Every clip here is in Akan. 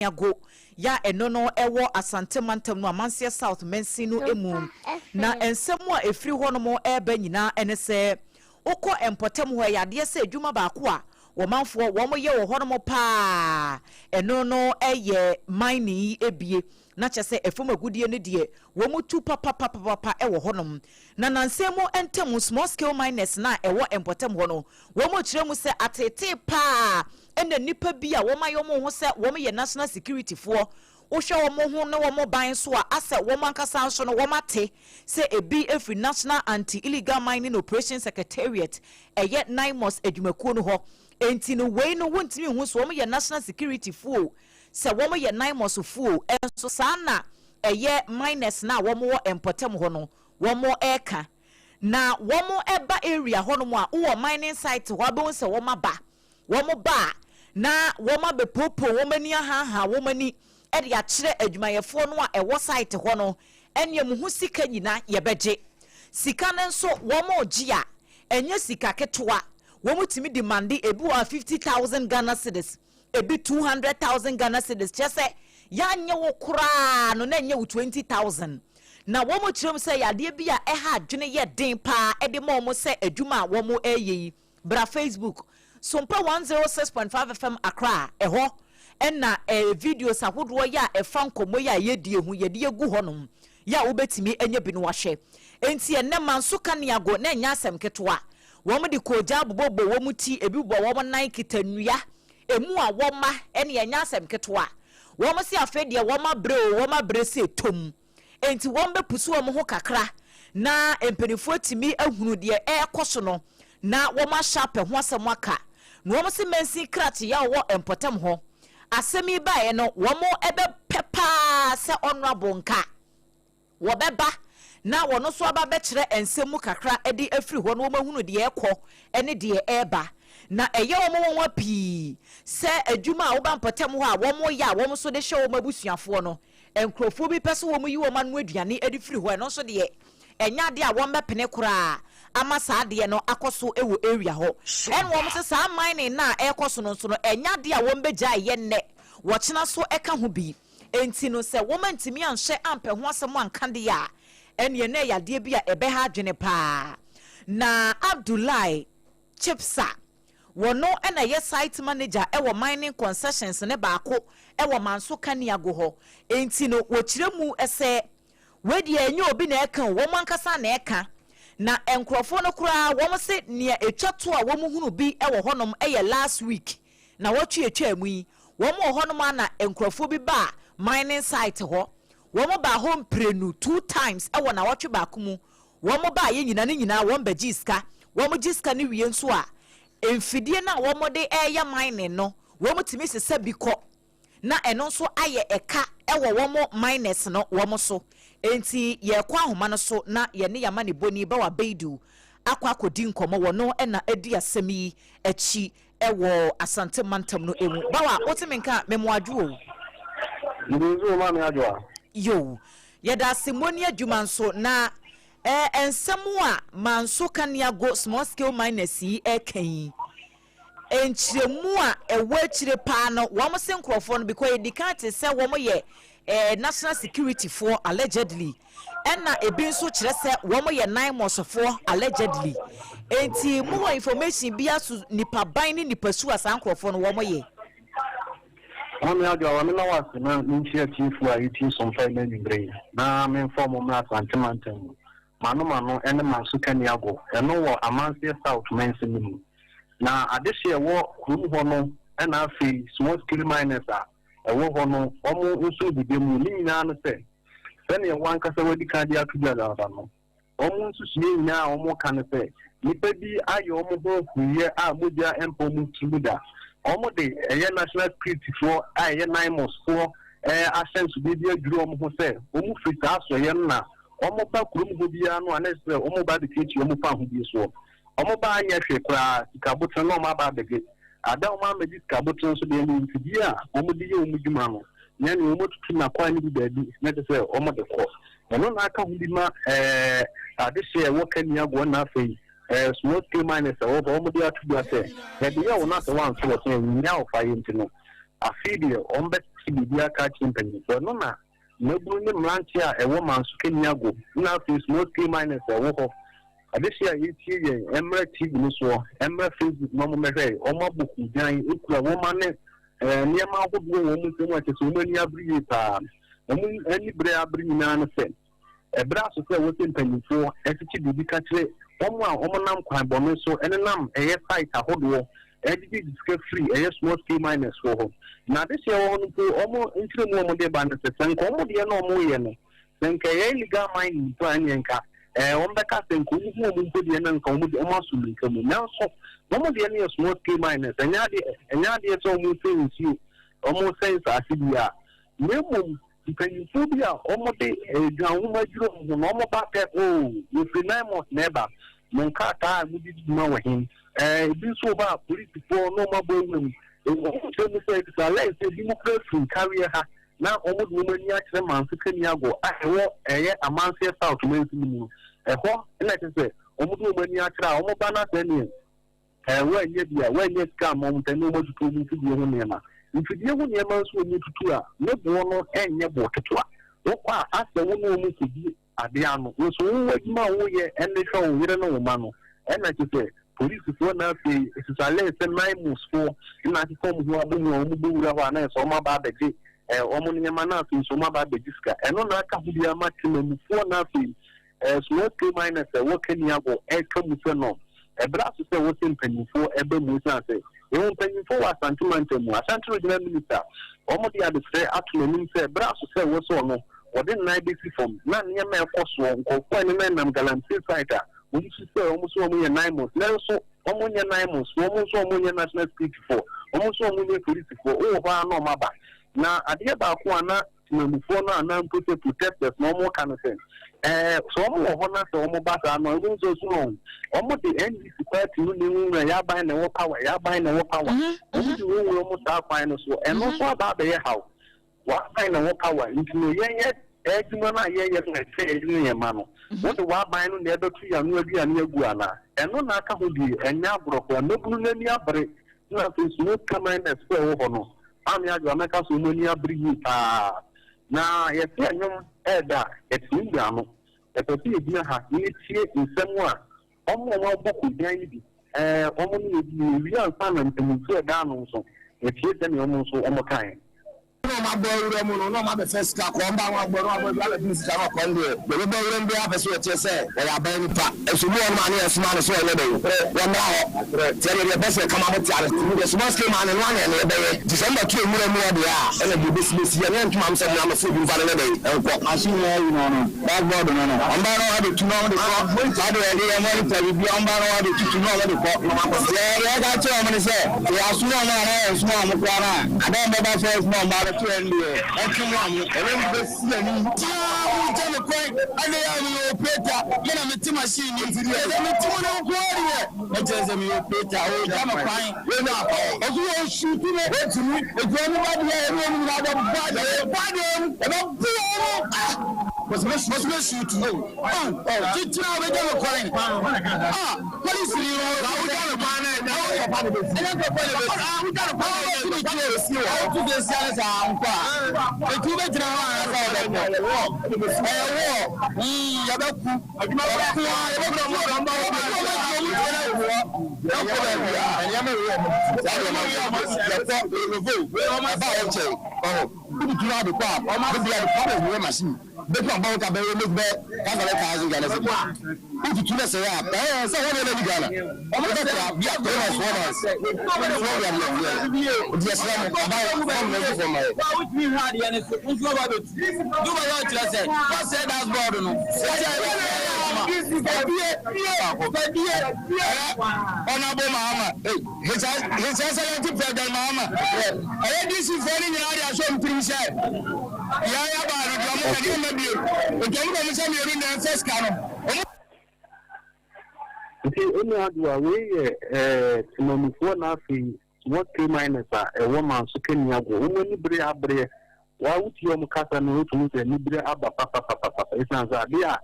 Yago ya enono ewo asante mantam no amanse South Mensino emu na ensemu a efri hono mo eba nyina ene se ukọ empotem ho yade se adwuma baako a womanfo wo ye wo hono mo pa enono eye mine ebie na kyese efom agudie ne de wo mutu papa ewo honom na nansemu entem small scale miners na ewo empotem hono wo mo kire mu se atete pa ene nipa bi a wo mayo mo ho se wo ye national security for wo hwe wo mo ho ne wo mo ban so a ase wo mankasa so no wo mate se ebi every national anti illegal mining operation secretariat eye 9 months adwumakuo no ho enti no we no wontimi hu so wo ye national security for se wo ye 9 months for enso sana eye miners na wo mo empotem ho no wo mo eka na wo mo eba area ho no mo a wo mining site ho abon se wo maba wo mo ba na woma be popo womani aha womani e de akire adwumayefo no a ewo site ho no ene mu sika nyina ye beje sika nenso woma ogia enye sika ketwa womutimi demand ebi wa 50,000 Ghana cedis ebi 200,000 Ghana cedis chese ya nye wo kura no na nye wo 20,000 na womo kirem se yade bia ha adwene ye den pa e de mo se adwuma womo eyi bra Facebook SOMPA 106.5 FM Accra eho enna videos ahodo ya efa nkomo ya yedie hu yede egu honom ya obetimi enye bi no wahwe enti enne manso kaneago na enya asem ketwa wo de koja bobo wo muti ebi bo wo nan kitanua emu a wo ma ene enya asem ketwa wo mo se afedie wo ma bre se tom enti wo be pusu wo ho kakra na empenifo timi ahunu de ekoso no na wo ma shape ho asem aka no mo se mensi krat ya wo empotem ho asemi bae no wo mo ebe pepa se honorable nka wo beba na wo no so aba be kire ensemu kakra edi afri ho no wo mahunu de ekọ ene de eba na eye wo mo pi se adwuma wo ba empotem ho a wo mo ya wo mo so de hye wo mabusuafo no enkrofo bi pese wo mo yi wo manu aduane edi fri ho no so de enya de a wo mbepene kura ama saa de no akoso ewo area ho en wo mse saa mining na ekoso no so no enya de a wo mbegya ye nne wo kyena so eka ho bi enti no se wo mantimi anhye ampe ho asem anka de ya ene ne yade bi a ebe ha adwene pa na Abdullahi Chipsa wono ena ye site manager ewo mining concessions ne baako ewo manso kaneago ho enti no wo kyeremu ese wedi enye obi na eka wo mankasa na eka na enkrofo no kura wo se ne etwato a wo hunu bi ewo honom eye last week na wotwe etwa mu yi wo honom ana enkrofo bi ba mining site ho wo ba home prenu 2 times ewo na wotwe ba kumu wo ba ye nyina wo ba jiska wo jiska ni wie nso a emfidie na wo de eya mining no wo timi sese bi ko na eno nso aye eka ewo wo miners no wo so enti ye kwa ahoma no so na ye ne yama ne boni ba wa beidu akwa akodi nkomo wo no na adi asemi echi ewo asante mantam no emu ba wa otimenka memoadwo o nduzo ma me adwa yo ye da simoni adwuma nso na ensemu a manso kaneago small scale miners yi ekan enchiremu a ewo achire pa no wo mo se nkrofo no because edikate se wo mo ye national security for allegedly enna ebi nso kire se wo mo ye 9 months for allegedly enti mu information bi asu nipa ban ni nipa su asa nkrofo no wo mo ye Mami adwa wa me na wase na nchia chief wa iti SOMPA na nyimbre na me inform me asantemantam mano ene manso kaneago eno wo amanse South Mensino na adehye wo kuru ho no na afi small scale miners a ewo ho no omo nso bidemu ni nyina no se ne wan kasa wadi kan dia tuja da no omo nso sie nyina omo kan se nipa bi ayo omo ho huye a modia empo mu timuda omo de national security for aye 9 months for assensu bi dia duru omo ho se omo fita aso ye na omo ba kuru mu bia no anese omo ba de kichi omo fa ho bi so omo ba anya hwe kra sikabotro no ma ba bege ada omo ma sikabotro so de mu mfidi a omo de ye omo djuma no nya ne omo tutu na kwa ni bi baabi na de se omo de ko eno na aka hu bi ma ade se wo kaneago na afei small scale miners omo de atu bi ase de ye wo na se wan so nya o fa yenti no afidi omo Sibia catching penny. So no na Nobu ni Mlantia a woman Skeniago. Now is mostly minus a walk. This year it's Emma TV so Emma Facebook Mamma Mary, Oma Buku, Giant, Ukla woman, near Mount woman so much as woman Yabrita. Any brea bring an effect. A brass of a within penny for SHB catcher, Omanam Quaboneso, and a num, a fight a whole educated free, a small T minus for home. Now this year, almost into the moment of the and Comodia no more. Then Kayali got mine to Anyanka, on the casting, who put the end and come with almost coming. Now, so one of the any small T minus, and Yadia almost things you almost says as you are. Phobia, almost a ground, normal back at oh, if you name never, Moncata, we did know him. This over police before no more women. It's a less a democracy carrier. Now, almost women, actually, man, Yago, I walk a month south to make a hawk, let us say, almost women, actually, almost banana, when yet come on, and no more to do to the woman. If you deal with your man's when you to tour, no one and your water tour. What ask the woman to be a diano, was always my way and they show we don't know, man. And like you say, police is one of the it's a less than 9 months for you might come who are doing on so my baby, Omonia Manati, so my baby disca, and on that can be a maximum 4 nothing, small minus a working yago, and come with no. A brass is a working penny for every Musa. You won't pay for a sentiment. A central minister, almost the other say, actually, say, brass say, what's on, or didn't I be from none near my first one, or when a man am gallant fighter, when you say almost 1 9 months, also almost 9 months, almost 1 national speech for, almost 1 police for, oh, no, my back. Now, I hear about one, before now, and put to protesters, no more kind of thing. So almost one so almost back, I'm not so long. Almost the end is quite to Yaba and the power, Yaba and the power. Almost our finals, and also about the house. What kind of power into yet? Edmana, yes, I say, man. What the wild buying on the other 3 and near Guana, and no Nakahoodi, and Yabro, no Brunia break, nothing smooth command as well. I'm Yamaka, so many bring now, yes, I know it's Indiano. A person has initiated in someone. Almost behind only real talent and we down also. It's yet them almost all kind. My boy, no matter first car, one by one, but this is our conduit. The rebel will be up as what you say. They are buying part. It's more money as man as well. One now, tell you the best come out of the small scale man and one and December 2 more they are. And the business here, and to Mamma, I'm a food in Valladolid. I see you know, bad brother. I'm about to know the clock. I do a tell you, I'm about to know the clock. Yeah, I got you. I'm going to say, we are small and small. I don't know about first number. And then Honorable Mama, his excellency President Mama, I this is very near some things. Yeah, but the first canon. Only ADWOA ASARE nothing. What 3 minus a woman so can you go? Only Brea. Why would you Mukasa know to meet a Libra Abba Papa? It's not that they are.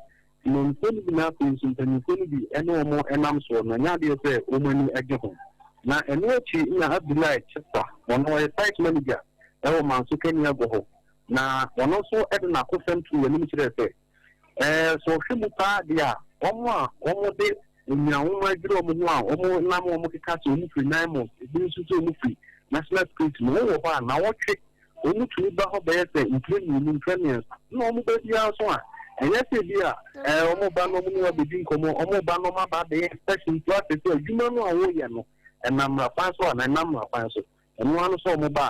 No, nothing, and be any more, and I'm so Nadia say, woman again. Now, and what she in a delight, one of a site manager, ewo manso kani ago na ono so ede na kofem tu ye nim kire se so hwemu pa dia omo de nyawo ma giro mo ho a omo na mo keka so mu free 9 months ebi nso so mu free national security no wo ba na wotwe omu tu ba ho be se including Ukrainians no omo be dia so a enye se dia omo ba no mu wa be din komo omo ba no ma ba de special class se adwuma no a wo ye no enamra pan so na enamra pan so eno anu so omo ba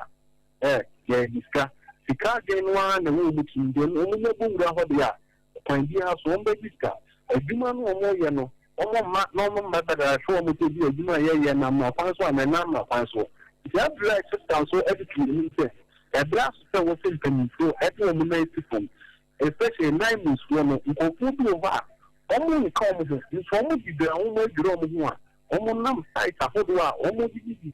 ye diska sika genwa na wo mutu ndem omo ne bungura ho dia kan dia so omo be diska adwuma no omo ye no omo ma no omo ma da so omo te dia adwuma ye na ma pan so na enamra pan so ya black system so everything ni se black system wo se kan so every omo na system especially 9 months no nkofu bi over omo ni ka omo so omo di da omo giro omo ho a omo nam site ahodo a omo di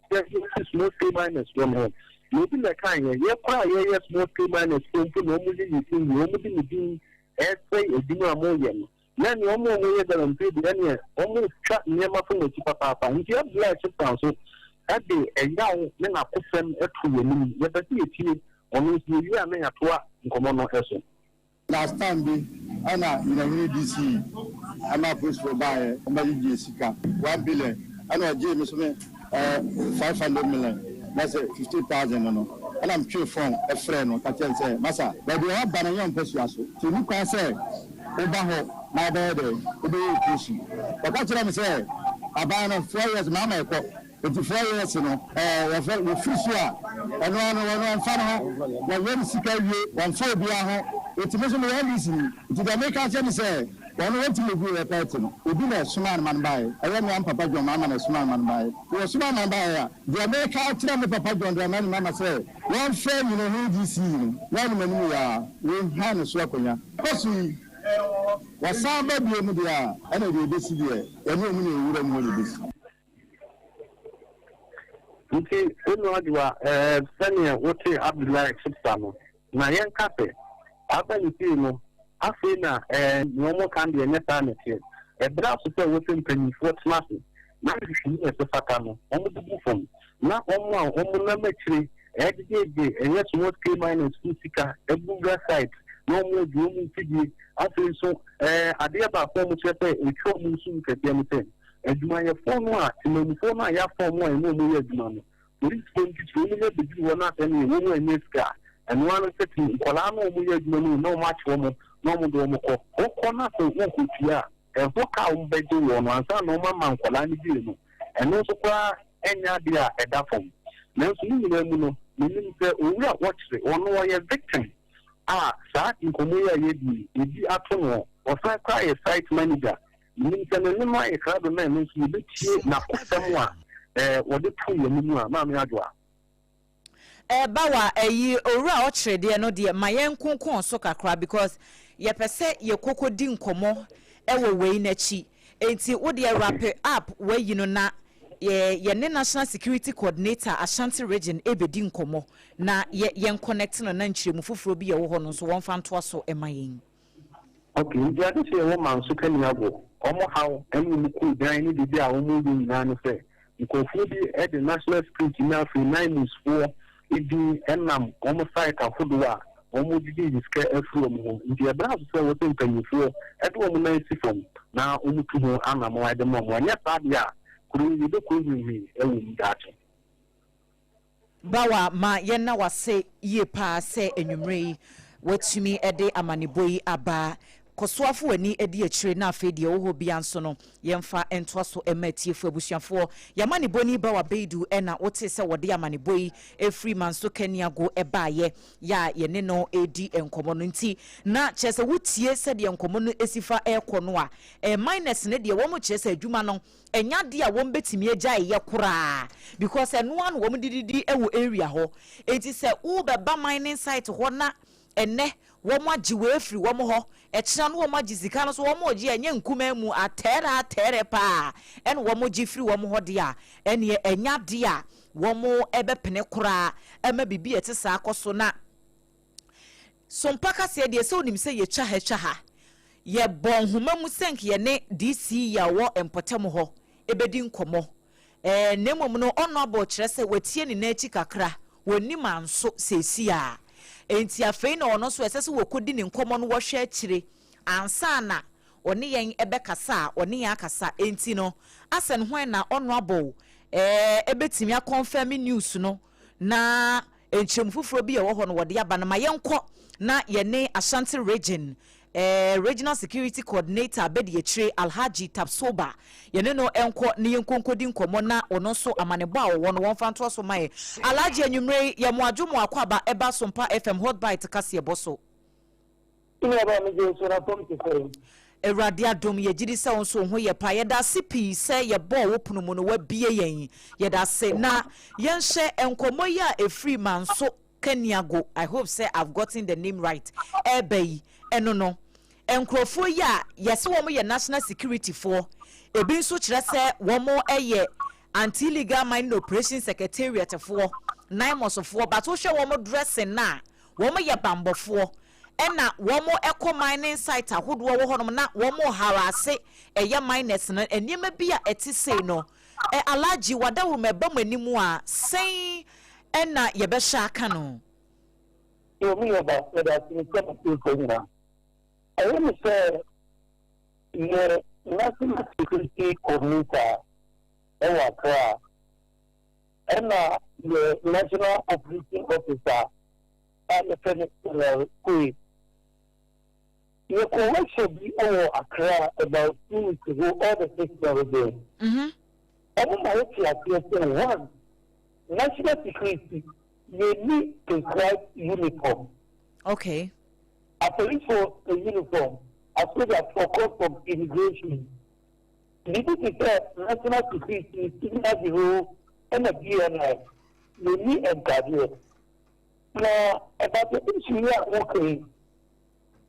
small scale miners from home you be like kan ye kwa ye small scale miners from no omo di ni omo di ni din say edinu amo ye no na ni omo ye da mpe di na omo twa nyema fo ti papa nti ya black system so ade eyawo me na kofem etu ye ni ye ba ti etie omo si ye ya na ya toa nkomo no eso last time be ana in DC ana push for buy omali sika 1 billion ana je me so me 500 million that's 50,000 no and I'm sure from a friend no ka tell say masa but we have ban yon person aso ti ni kwa say oba ho na be de obe push o ka tell me say abana 4 years mama e ko 24 years no we fish ya eno fana ho we wem sika wie wan fo bia ho ultimately we listen to the make us say one want to go report no obi na suman man bai ayo me am papa John mama na suman man bai we suman man bai ya the make out tell me papa John the man mama say one friend you know who DC one man ya we han so akonya kosu wasamba bi mu dia ana de besi dia eno mu na ewura mu de besi nti eno adiwa senior wote Abdullahi Subsano na yen kape abani no afi na no kan de nyeta na tie bra so pe wote mpanifo tmase na hwehwi e fata no omo dubu fom na omo na machiri edede enye so scale minus sika ebuga site no mo du omo fidi afi so ade ba fom chepe etwo mu su kete mu ten adwuma ye fom a tinamfo na ya fom a eno mo ye adwuma no ori sponti tro ni be bi wona tani wo no eneska and one setting kola no mu ye adwuma no match wo mo no mo do mo ko na so wo ko tia ho ka wo be do wo no ansa no mama kola ni bi no eno so kwa enya dia eda fom na so ni na mu no ni se owu a watchre ono wo ye victim sa nkomo ya ye bi ebi ato no o fa kwa ye site manager ni se no ma e kra do na no so be tie na kosem a wo de pu ye mu a ma me adwa bawa owura o trade no de ma yen konkon so kakra because ye pese ye kokodi nkomo ewo wei na chi enti wo de wrap up wei no na ye ne national security coordinator Ashanti region ebedi nkomo na ye connect no na nchiremu foforo bi ye wo ho no so won fa nto so emayen okay ndi ade se wo man so kani abo omo hawo enu mu ku dan ni bibi a wo mu bi na no se nkofu bi e the national security na free 9 months for idi enam omo site afodo a omo didi diska afro mo ndi e bra so wo tempanyifo e do mo na sifom na omo tu ho anamo ade mo anya saade a kuru yi do ko yi ewu ndache bawa ma yenna wase ye pa se enwumre watumi ede amaneboyi aba kosoafo wani edi akire na afedie wo ho bia nso no yemfa entoaso ematiefo abusuafo yamaneboni bawa beidu ena wote se wode amaneboyi efree manso kaniago ebaaye ya yene no edi enkomo no nti na chese wotie se de enkomo no esifa ekono a minus ne de wo mo chese adwuma no enya de a wo mbetimi agya ye kora because eno an wo mdididi ewo area ho enti se wo beba mining site ho na ene wo mo agiwe efri wo mo ho ekira no wo mo agizika no so wo mo ogi enye nkuma mu atere pa en wo mo gifri wo mo ho de a ene enya de a wo mo ebepene kora ema bibi etisa akoso na sompaka se de se onim se ye twa ha ye bon homa mu senk ye ne DC ya wo empotem ho ebedi nkomo nemom no ono abo kire se watie ni na echi kakra woni manso sesia enti afei na ono so esese wokodi ni nkomo no wo hwe akire ansa na one yen ebekasa one yen akasa enti no asen hwan na honorable ebetimi confirm news no na enchem fufuro bi ye wo ho no wode aba na mayenko na yene Ashanti region regional security coordinator bedi yechire Alhaji Tapsoba yene no enko ne yenkonkodi nkomo na ono so amanebo a wo no wonfa nto so mai Alhaji anwumre ye mo adwomo akwaba eba Sompa FM hot bite kase boso ina ba me je so na tom ti fe Erade adom ye gidi se won so ho ye pa ye da sipi se ye bo wo punu mu no wa bie yen ye da se na yen hye enkomo ya efree man so Keniago. I hope say I've gotten the name right. Ebei eno no. Enkrofo ya yese wo mo ye national security for. Ebi nso kire se wo mo eye anti-illegal mining operation secretariat for 9 months for but wo hwe wo mo dressing na wo mo ye bambofo. Ena wo mo eco mining site ahodo wo ho no na wo mo harase eye miners no enema bi a etise no. Alaji wada wo meba manimu a sen ena yebesha aka no yo mi oba da sin kama ko na I want to say the national security coordinator Accra and the national operating officer and the federal Kui the correction be over Accra about 2 weeks ago all the things that were there I want to say one national security, they need prescribed uniform. Okay. A police force a uniform, as well as for cost of immigration. This is national security, signal bureau, and a BNI. They need a guardian. Now, about the issue here, okay.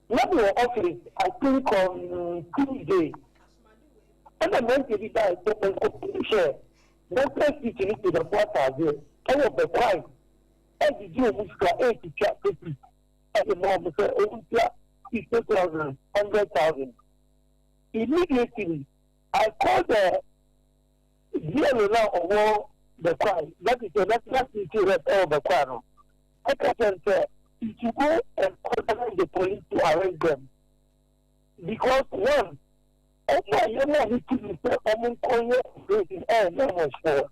Not your office, I think on Tuesday. And I'm going to be there to share. Don't press it to the quarter there. All of the crime. And the Jew was got 80 50. And the mom said, 50,000, 100,000. Immediately, I called the DLA of the crime. That is the national security of the crime. I can say, to go and contact the police to arrest them. Because one, okay, you know, he could say, I'm going to raising air, no more for.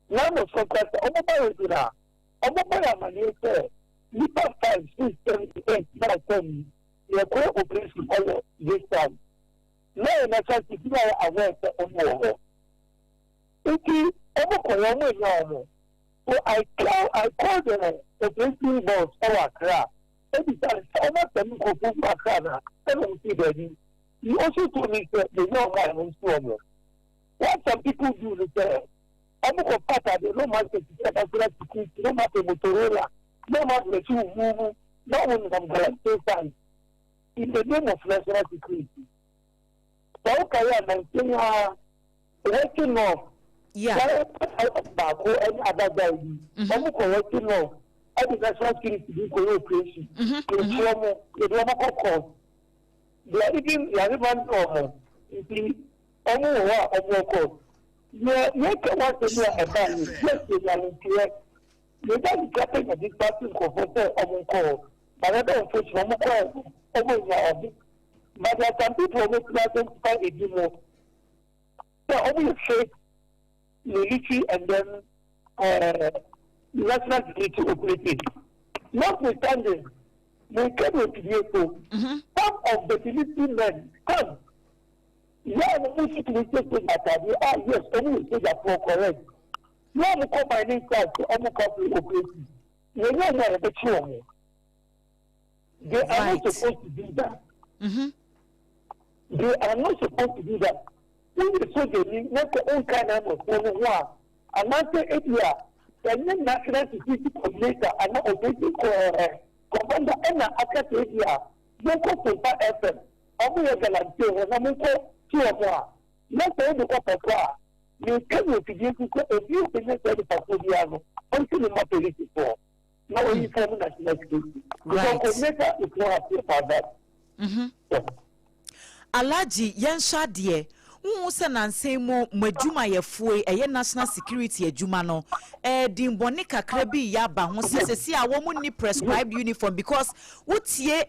No more for that. I'm about to that. I'm about to say, you have 5, 6, 7, 8, 9, 10. You are going to operation all this time. Now, I'm not trying to be aware of more. It's almost so I called the operation boss of Accra. Every time, almost a new from Accra. I don't see that. You also told me that they know my own problem. What some people do is that I'm going to pass the no matter the no matter Motorola, no matter the two move, no one from the same in the name of national security. So, okay, I'm working off. Yeah. And other guys. I'm working off. I think national security cooperation. They are even normal. You see, almost of course. You can want to do a ban. Yes, they are incorrect. They don't get a big person for call. But I don't push one call over your but there are some people who identify a demo. They always say military and then national security operating. Notwithstanding, they came with vehicle. Some of the military men come. Yeah, the military say that yes, only say that for correct. You have to come by name card to almost operating. You know the true. They are not supposed to do that. They are not supposed to do that. When the soldiers make their own kind of war, and after 8 years, the national security coordinator and not operating commander and after 8 years, they go to FM. I'm going to guarantee when I'm going to 2 or more. Not the end of the you can begin to go a few things that are until the matter is for. Now, when you form national security, the coordinator is not happy about that. Alaji Yansha dear, se nanse mu madwuma yefue eye national security adwuma no dimboni kakra bi ya ba ho sesesi a wo mu ni prescribed uniform because wotie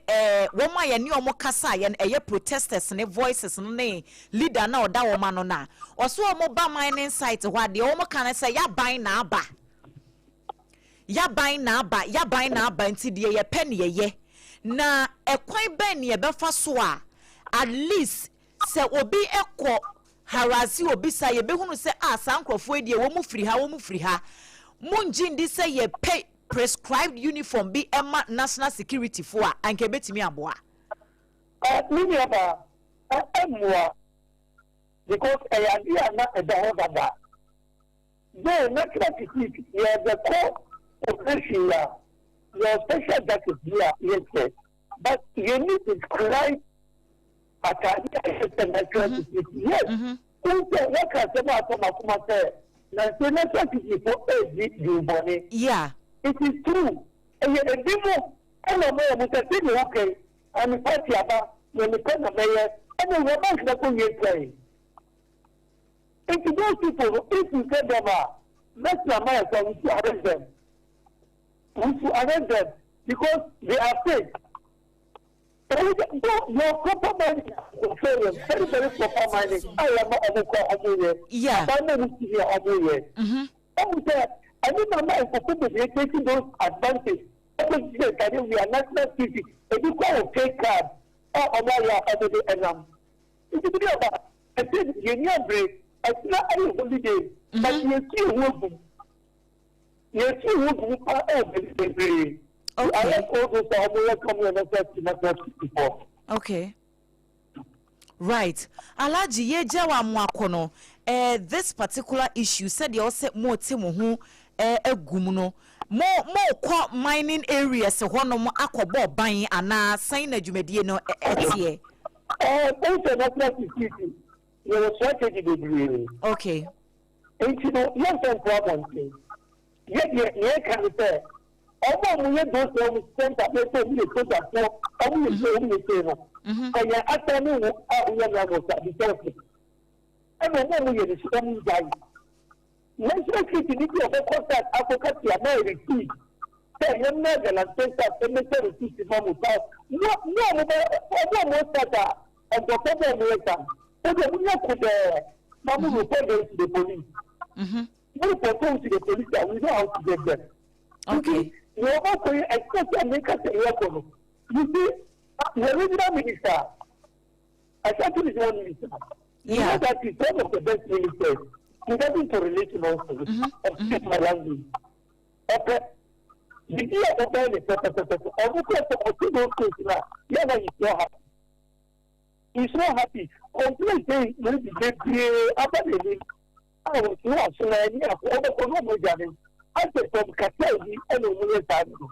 wo ma ye ne omo kasa ye eye protesters ne voices no ne leader na oda wo ma no na oso omo ba mining site ho ade omo kan say ya ban na aba ya ban na aba nti de ye pen ye na ekwan ben ye befa so a at least se obi ekọ harasi obi sa ye behunu se sankrofo edie wo mu firi ha munjindi se ye pay prescribed uniform bi ema national security for anke betimi aboa mini aba emwa because AGYA na edahobada the national security ye the core operation your special jacket here yes but you need to prescribe APPIAH yes. What can say about yeah, it is true. And yet, a demo, and a man with a thing, okay, and the party about when the pen of mayor, and the woman that will get playing. And to those people, if you get them out, let's America, we should arrest them. We should arrest them because they are fake. Your proper mining very, very proper mining. I am not yeah. I don't know if they taking those advantage. We are national security. If you call a fake card, it's about I said union break. I not any holiday, but you still working. You still working. Okay. Right. Alaji ye jawa mwakono this particular issue said you also more timu hu egumuno more kwa mining areas se hono mo akobo ban ana sign na dwumadie no etie international security your strategy be okay you know yes problem ye can say ọmọ mu yẹ dọsọ ọmọ sẹńtà pẹpẹ mi lè sọjà fún ọmọ yẹ sọ ọmọ yẹ sọ ẹnu kọyẹ atẹnu wo a wọnyẹ ní amọsà àdìsẹfì ẹnna ọmọ mu yẹ ní sọ ọmọ ìjà yìí national security ní bí ọmọ contact akọkàtì àmẹ́rẹ̀ tí sẹ ẹ̀yẹ mẹ́gà na sẹńtà ẹ̀mẹ́sẹ̀ rẹ̀ tí ti máa mú ta ní ọmọ sẹta ọ̀gbọ̀tọ̀ bọ̀ ọmọ yẹn ta ẹgbẹ́ mi yẹ kó dẹ̀ máa mú report them to the police we report them to the police and we know how to get them. Okay. You also expect to make us a record. You see, the original minister, I said to this one minister, you know that he's one of the best ministers. He doesn't correlate also of my language. Okay. The year of the he's not happy. Completely, after the week, I was not so many of I said from Kateli and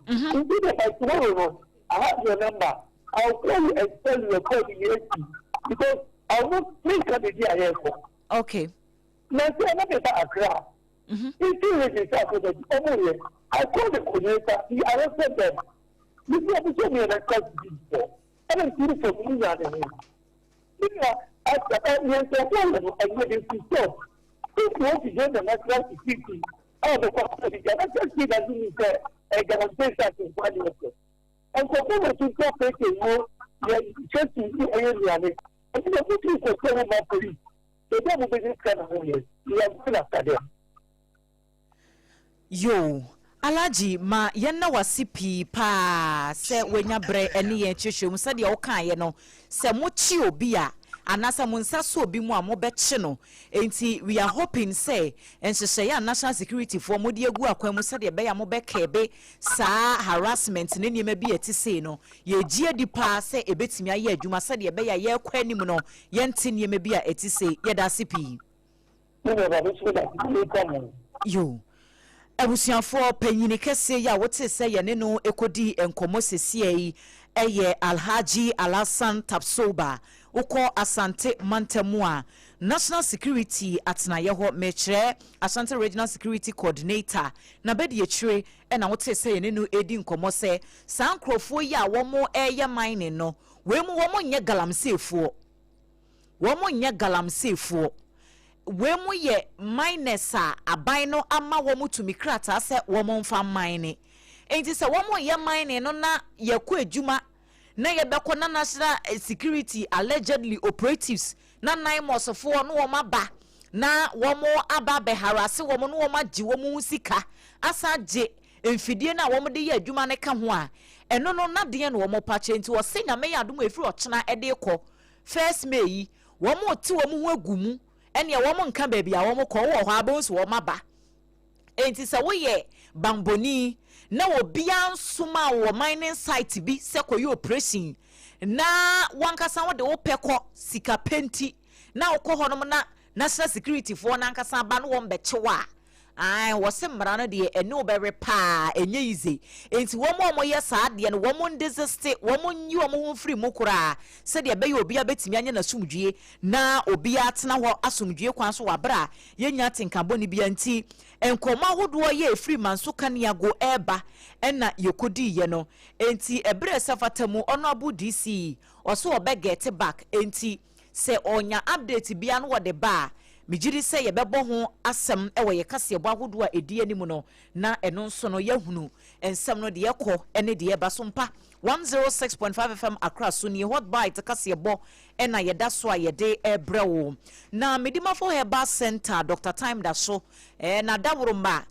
Indeed, by tomorrow, I have your number. I'll call you and tell you your call immediately because I will not think of the DIA. Okay. Now, say another Accra. If you register for the Omoye, I called the coordinator, he arrested them. This is what me and I can't do before. I don't do it for me and him. After I went to Poland and made him to stop. If you want to join the national security, the national doesn't need a guarantee in quality. And so, to cooperate more, just to see any of it. And the people for some of my police, they don't be this kind of years. We are good after them. Yo, Alaji, ma yenna wasipi pa se wenya bre eni yen chehwe mu se de okan ye no se mo chi obi a anasa mo nsa so obi mu a mo be chi no enti we are hoping say enhyehyɛ ya national security for mo de agu akwan mu se de be ya mo be kebe saa harassment ne niema bi eti sei no ye gie di pa se ebetimi aye adwuma se de be ya ye kwa anim no ye nte niema bi a eti sei ye da sipi yo abusuafo panyini kese ya wote se ye ne no ekodi enkomo sesie yi eye Alhaji Alasan Tapsoba uko Asante Mantemua National Security atna yeho mechre Asante Regional Security Coordinator na bedi yechire na wote se ye ne no edi enkomo se sankrofo ya womo eye mining no we mu womo nye galamsefo womo nya galamsefo wemu ye minus a aban no ama womo tumi krata se womo mfa mine enti se womo ye mine no na yakɔ adwuma na yebekɔ na national security allegedly operatives na nine mosofo no womo aba na womo aba be harase womo no womo agi womo sika asa je emfidie na womo de ye adwuma ne ka ho a eno no na de no womo pa che nti wo se nyame ya adom efiri ochena ede kɔ first May womo ti womo ho agumu ene ya womo nka ba bia womo kɔ wo ho abonso womo aba enti se wo ye bamboni na obia nsoma wo mining site bi se kɔ ye operation na wankasa wo de wo pekɔ sika penti na wo kɔ honom na national security for na nkasa ba no wo mbɛkyewa ai wo se mmara no de ene obere pa enye ize enti wo mo ye saa de no wo mo ndesiste wo mo nyi wo mo free mo kura se de be ye obi abetimi anya na sumdwie na obi atena ho asumdwie kwan so wabra ye nya tinkabo ni bia nti enkoma hodo ye free manso kaniago eba ena yekodi ye no enti ebre sefatamu ono abu DC oso obe get back enti se onya update bia no wode ba mijiri se yebebo ho asem ewe ye kase ebo ahodo a edi anim no na eno nso no yahunu ensem no de yekɔ ene de yeba SOMPA 106.5 FM Accra so ni hot bite kase ebo ena yeda so a yede ebrewo na medimafo heba center Dr. Time da so na daworoma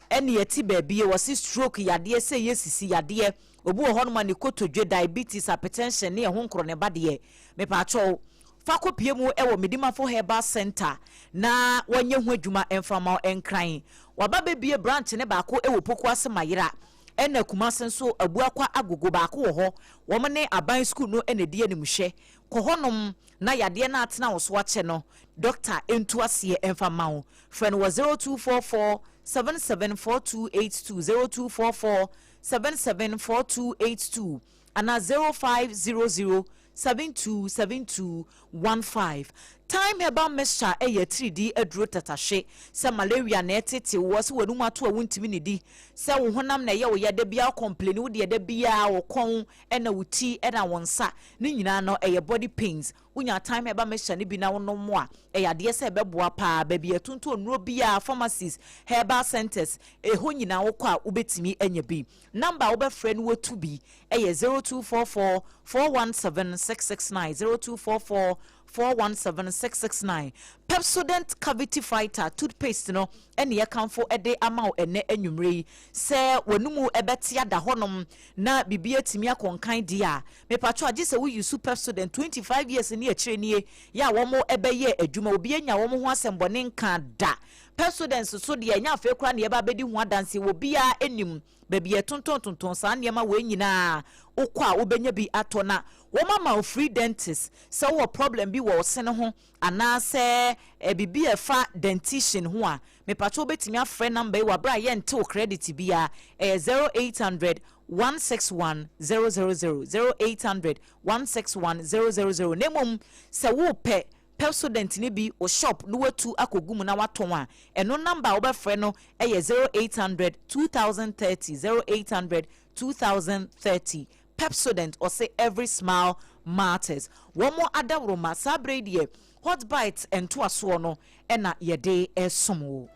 ene yeti baabie wasi stroke yade se yesisi yade obu ho no ma ne kotodwe diabetes hypertension ne ho nkro ne bade me pa cho fako piemu ewo medimafo heba center na wanye hu adwuma emfama enkran waba bebie branch ne baako ewo poku ase mayira ena kumase so abuakwa agogo baako wo ho wo ne aban school no ene die nimhwe ko honom na yade na atena wo so ache no doctor entu ase emfama wo friend was 0244 774282 0244 774282 ana 0500 727215 time heba mesha eye 3D aduro tatashe se malaria na etete wo se wanum ato a wuntimi ne di se wo honam na ye wo ye da bia complain wo de da bia wo kon ena wuti ena wonsa ne nyina no eye body pains unya time heba mesha ne bi na wo no mo a eye ade se beboa pa ba bia tuntu onuro bia pharmacies herbal centers ho nyina wo kwa ubetimi enya bi number wo be friend wo to bi eye 0244 417 669 0244 417-669 Pepsodent Cavity Fighter toothpaste no ene ye kanfo ede ama ene anwumre se wanumu ebetia da honom na bibia timi akonkan dia me patro age se we use Pepsodent 25 years ni akire nie ya wo mo ebeye adwuma obi anya wo mo ho asembone nka da Pepsodent so de anya afa kura ne eba bedi ho adanse wo bia enim bebia tonton sa niema we nyina ukwa ubenya bi atona wo mama free dentist so wo problem bi wo sene ho ana se bibi efa dentition ho a me pacho betimi afre number wa bra ye nte credit bia 0800 161 000 0800 161 000 nemom se wo pe Pepsodent ni bi o shop no watu akogum na waton a eno number wo be frɛ no 0800 2030 0800 2030 Pepsodent or say every smile matters one more adaworoma sabre die hot bites and to aso no ena yede esomo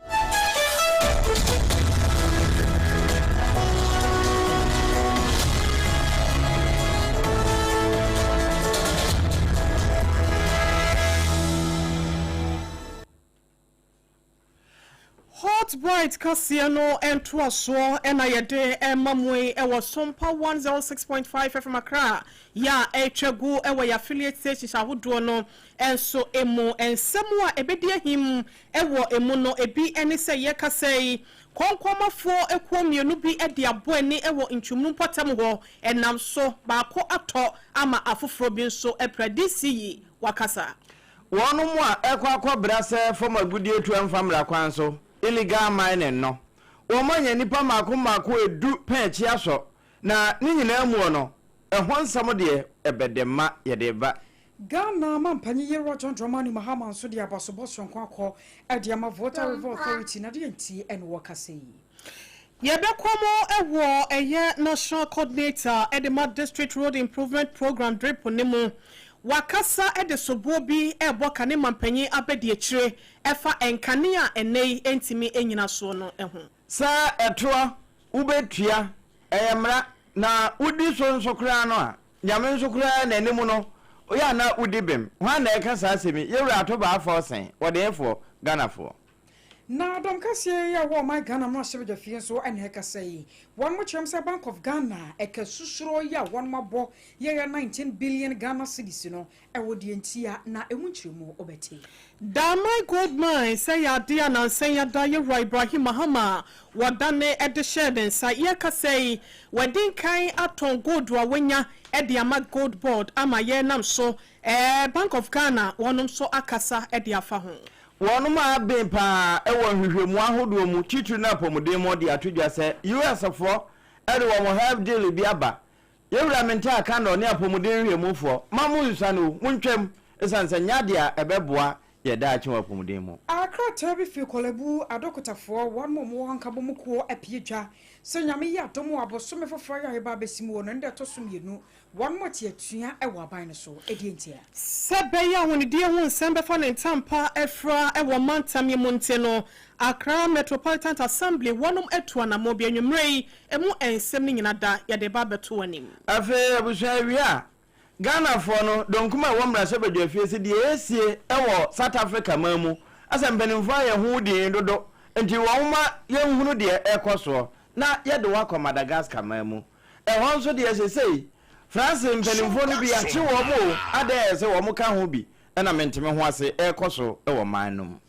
Hot bright Kasiano and Tuaso and Ayade and Mamwe and was SOMPA 106.5 FM Accra. Ya Echegu and we affiliate station Shahudono and so emo and somewhere ebedia him ewo emono ebi any say yeka say Konkoma for a quomio no be at the abueni ewo inchumum potamwo and nam so bako ato ama afufrobin so a predisi wakasa. One more equa brasa from a good year to family kwanso. Illegal mining no. Omanya nipa mako edu penchi aso na ni nyina mu no ehon sam de ebedema yedeba Ghana mampanyi ye Roger Dramani Mahama so de abasobo sonkwa e de ama voter river authority na de nti en wakase Yebekomo ewo eye national coordinator Edema District Road Improvement Program drip nemu wakasa ede sobo bi ebo kane mampanyi abedi akire efa enkane a enei entimi enyina so no eho sa etoa ubetua eyemra na udi so nsokra no a nyame nsokra na enimu no oya na udi bem hwa na ekasa asemi yewura atoba afo sen wodefo ganafo na dom kase ya wo my Ghana no shebe fie so ene hekasa yi one mo chem say Bank of Ghana ekasusuro ya one mabo ya 19 billion Ghana cedis no e wodi entia na emunchiremu obeti da my good man say ya dia na say ya da Yewura Ibrahim Mahama wadane ede sheden say ya kasei wadin kan aton gold wa wenya ede ama gold board ama ye nam so Bank of Ghana wonom so akasa ede afa ho wonu ma ben pa ewo hwehwemu ahodo mu titru na pomode mo de atodwa se US fo ede wo mo have deal bi aba yewura menta aka no ne apomode hwehwemu fo mamu nsano muntwem esanse nyade a ebeboa ye da achi wa pomode mo akra tabi fi kolebu adokotafo one mo hankabo muko apiedwa se nyame ya domo abosome fofo ya eba besimu no nde to somienu one mo tie tua e wa ban so edi entia sebe ya woni die hu sembe fa ne tampa efra e wo mantam ye monte no Accra Metropolitan Assembly wonom etua na mo bianwumrei emu ensem ni nyina da ya de ba beto anim afi abusha wia Ghana for no donkuma womra se bedwa fie se die esie ewo South Africa mamu asembenimfo ye hu die dodo enti wonma ye hunu de ekoso na ye de wa Madagascar mamu ehon so de sesei France mpenimfo no bi achi wo mo ade se wo mo ka ho bi na menteme ho ase ekoso ewo manum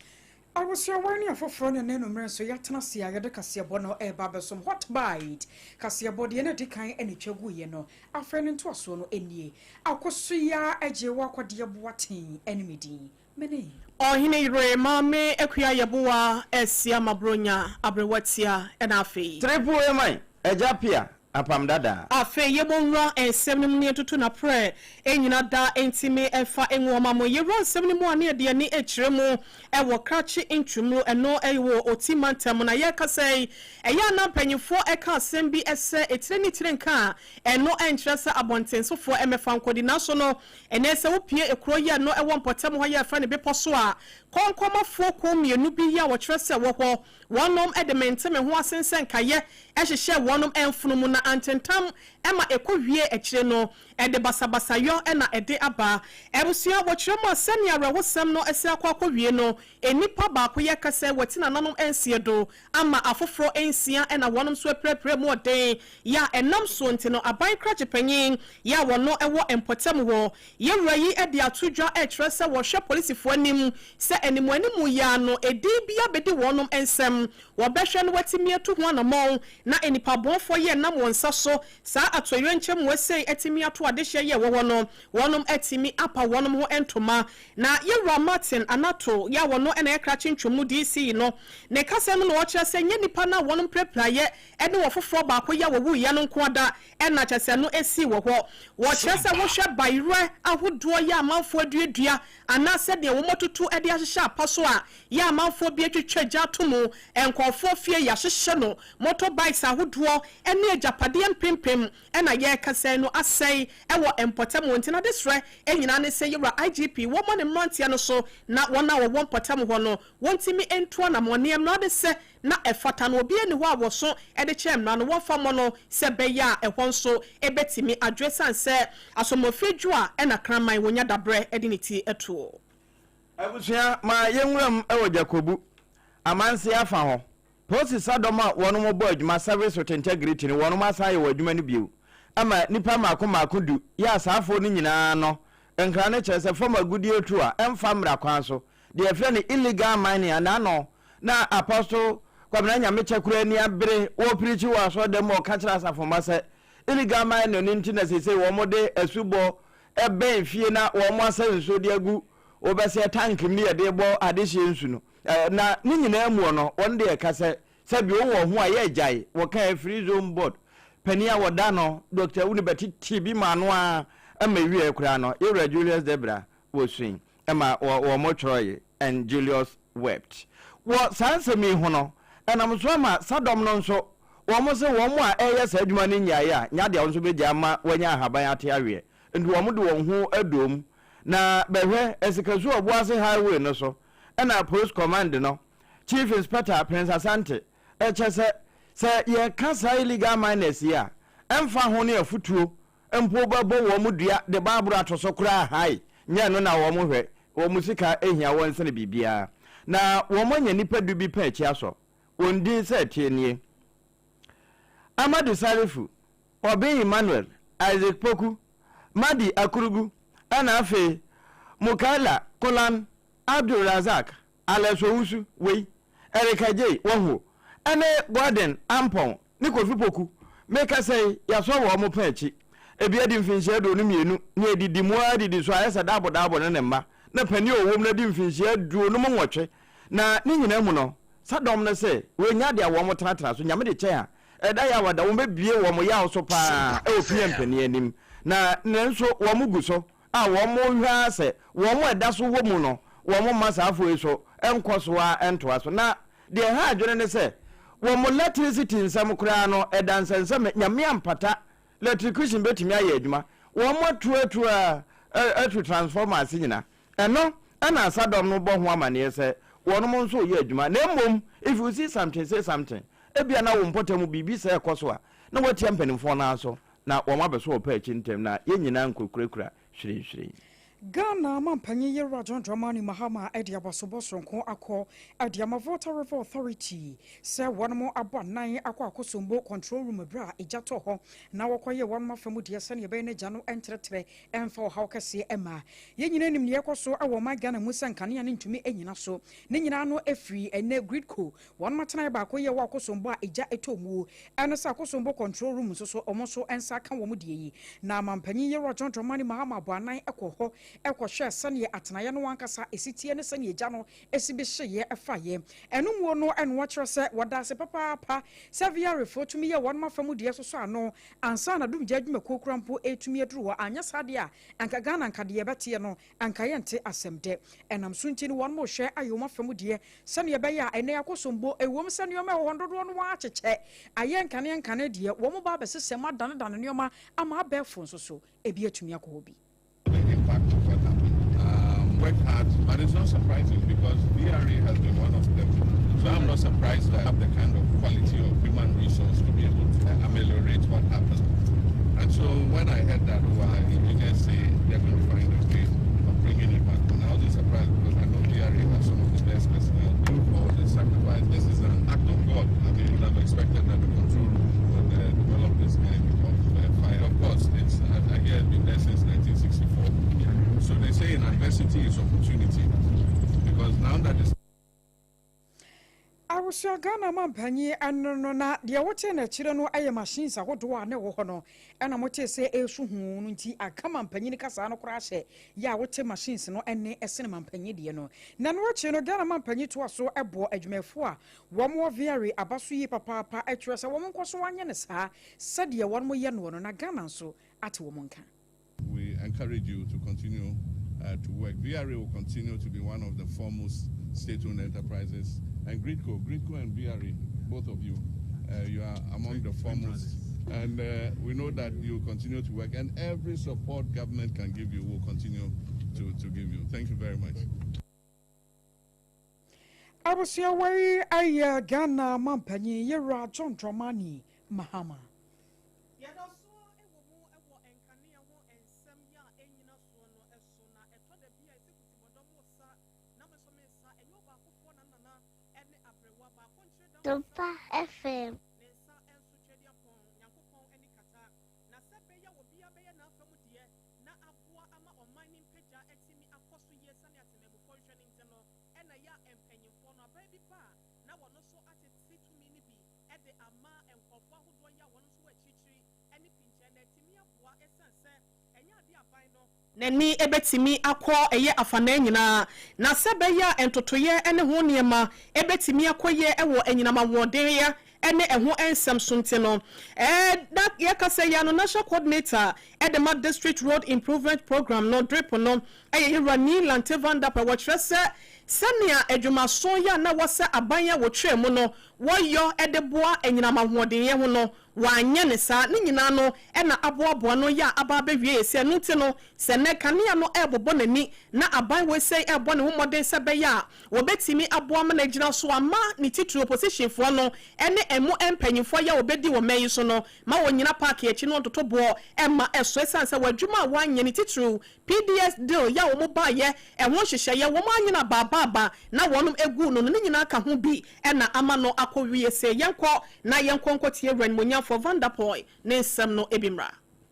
Awusia wani afoforo ne nenu mre so yatena se ayede kasebo no eba besom hot bite kasebo de ne dikan ene twegu ye no afre ne nto aso no enie akoso ya agye wakode boaten enemidi mene ohine yire mame ekua YEBOAA esia mabronya abrewatia ena afei triple amai APPIAH APAM DADAA afe yebonwa ensem ne tutu na pre enyina da entime efa enwoma mo yebon ensem ne mo ane de ani ekiremu ewo krachi ntwumru eno ewo otimantem na ye kasei eya na panyifo eka asem bi ese etire tire nka eno entrese abontensofo emefa nkodi na so no enese wo pie ekro ye no ewo mpotem ho ye fa ne beposo a konkomafo ko mienu bi ya wo trese wo ho wonom edementem ho asensen kaye ehhehye wonom enfunu na antentam ema ekowie ekire no ede basabasa yo na ede aba ebusia wokyerem asani awrawosem no ese akwakowie no enipa ba ko ye kase watina nanom ensie do ama afoforo ensia na wonom so prepare mu oden ya enam so ntino aban kraje panyin ya wono ewo empotem wo yewura yi ede atodwa etrese wo hwe policefo anim se animu ya no edi bia bedi wonom ensem wo behwe no watimi atu ho anamo na enipa bonfo ye nam wonsa so sa atoyo nchem wese etimi ato adehye ye wo no wonom etimi apa wonom ho entoma na yewura Martin anato ya wono ena ekrache ntwom DC no ne kasem no wo kire se nye nipa na wonom prepraye ene wo foforo ba ko ya wo ya no nkoada ena kyese no esi wo ho wo kire se wo hwe bayre ahodo ya amanfo aduadua ana se de wo motutu ede ahye apaso a ya amanfo bi atwetwa gya tomu enkofo fie ya hyehye no motorbikes ahodo ene ajapade mpempem ena ye kase no asai ewo empotem wontina desre enyina ne se yewura IGP wo mo ne mrantia no so na wona wo empotem ho no wontimi entua na monem na de se na efata no obi eni ho awoso ede chem na no wofa mo no se beya ehon so ebetimi adresan se asomofedwu a ena kraman wonya dabre ede niti etuo abusia ma yenwuram ewo Jakobu amanse afa ho posi sadoma wono mo bo adwuma service with integrity ni wono ma sa ye wadwuma ni biu ama nipa mako du ya asafo ni nyina no enkra ne kyerese form agudi otu a emfa mra kwan so de efre ni illegal mining ana no na apostle kwabena nyame kyekura ni abere wo preach wo aso dem o ka kyerasa asafo ma se illegal mining no ntina sese wo mo de asubo ebe fie na wo mo asa nso de agu obese tank mi ye de bo adehye nsu no na ni nyina amu no won de ekase se bi wo ho a ye jai wo ka free zone board pania woda no Dr. Unibeti TB manu a ama wie ekura no Yewura Julius Debra wo swing ema wo motroye and Julius wept wo sansemi ho no enam so ma sadom no nso wo mo se wo mo a eye sa adwuma ni nyaye a nya de wo nso beja ma wanya ahaban ate awe ndu wo mo de wo ho adom na behwe esikazu obuase highway no so na police command no chief inspector Prince Asante echese se ye kasa illegal miners ya emfa ho ne afutuo empo babo wo mudua de baburu atoso kura hai nya no na wo mo hwe wo musika ehia won se ne bibia na wo mo nya nipa du bi pa echi aso ondi se tienie Amadu Salifu Obi Emmanuel Isaac Poku Madi Akurugu Anafe Mukala Kolan Abdul Razak Alesowusu Wei Erika J Woho Ane Gordon Ampon Nikofi Poku Meka say yaso wo mo pachi ebia di mfinhia do no mienu ne edidi mu adidi so ayesa dabo ne mma na pani owom na di mfinhia do no mo nwotwe na ni nyina mu no sadom na say we nya de awo mo tratra so nyame de che ha eda ya wada wo bebie wo mo ya so pa e ofie mpani anim na nenso wo mo guso a wo mo hwa se wo mo eda so wo mu no wo mo masa afo eso enkoso a entoa so na de ha adwene ne se wo mo electricity nsam kura no edansensem nyame ampata electrician betimi aye adwuma wo mo tuatu a transformers nyina eno ana asadom no bo ho amane se wo no mo nso ye adwuma na mmom if you see something say something ebia na wo mpotamu bibi se ekoso a na watia mpanimfo na so na wo mabeso wo pa achi ntem na ye nyina nkokurakura hwire Ghana mampanyi Yera John Dramani Mahama Edia Basobosonko Ako Edia Mavota River Authority se one more aba 9 akwa akosombo control room bra ejato ho na wakoye one ma famu de sane be ne jano entretre emfa ha kase ema ye nyina nim ne yakoso awo ma Ghana musa nkane ne ntumi enyina so ne nyina no afri ene gridco one matana ba akoye wa akosombo a eja etomu eno sa akosombo control room so omoso ensa kan wo mu de yi na mampanyi Yera John Dramani Mahama aba 9 ekwo ekwohwe sane atenaye no wankasa esitie ne sane eja no esibehye efaye enumuo no enwo kyerɛ sɛ wadase papa savia refotumi ye won mafamu de so ano ansa na dum jadwuma kokrampo etumi aduru anya sade a anka Ghana anka de yebete no anka yente asemde enam so nti ni won mo hwɛ ayo mafamu de sane yebɛyɛ a ene yakosombo ewom sane yoma hododo no wa kyekye aye nkane de wo mo ba besesem adane nyoma ama abɛfo nso so ebi atumi akɔ bi worked hard, but it's not surprising because DRA has been one of them. So I'm not surprised that I have the kind of quality of human resource to be able to ameliorate what happened. And so when I heard that, you can say they're going to find a way of bringing it back. And I wasn't surprised because I know DRA has some of the best personnel for the sacrifice. This is an act of God. I mean, you would have expected that the control would develop this kind of fire. Of course, it's AGYA has been there since 1964. So they say in adversity is opportunity, because now that is I was sure Ghana mampanyi no na de wote na kire no aye machines ahodo a ne wo ho no na mote se esu hu no nti aka mampanyi ne kasa no kora hye ya wote machines no ene esene mampanyi de no na no wache no Ghana mampanyi to aso ebo adwumafo a wo mo very abaso yi papa atwere se wo mo nkoso wanye ne saa sade ye wo mo ye no na Ghana nso ate wo mo nka. We encourage you to continue to work. VRA will continue to be one of the foremost state-owned enterprises. And Gridco and VRA, both of you, you are among the foremost. And we know that you will continue to work. And every support government can give you will continue to give you. Thank you very much. I was here where I Ghana mampanyi Yera John Dramani Mahama. SOMPA FM. Nani ebetimi akọ eye afana nyina na sebeya entotoye ene ho niema ebetimi akoye ewo enyina mawoden ya ene eho ensem sunte no that yakase ya no national coordinator Edema District Road Improvement Program no drip no eye Rani Lantevanda pa wo trese sania adwumaso ya na wasa abanya wo twa mu no woyo edeboa enyinama hoden ye ho no wanya ne sa ne nyina no na aboaboa no ya aba bewie ese no ti no se ne kanea no ebobo nani na aban we sei ebo ne ho moden se be ya wo betimi aboa ma na gina so ama ne titru opposition fo no ene emu empanyifo ya obedi wo mayi so no ma wo nyina park echi no totobo emma eso esanse wadwuma wanya ne titru PDS deal ya wo mo ba ye ho hyehyɛ ye wo ma nyina baba na wonum egu no ne nyina ka ho bi na ama no akɔwie se yenko na yenko nkotie ranmonya for Vanderpoy ne nsɛm no ebimra.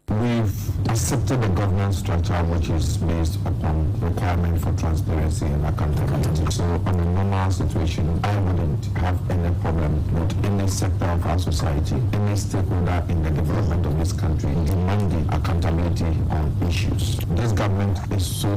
We've accepted the governance structure which is based upon requirement for transparency and accountability. So on a normal situation, I wouldn't have any problem with any sector of our society, any stakeholder in the development of this country demanding accountability on issues. This government is so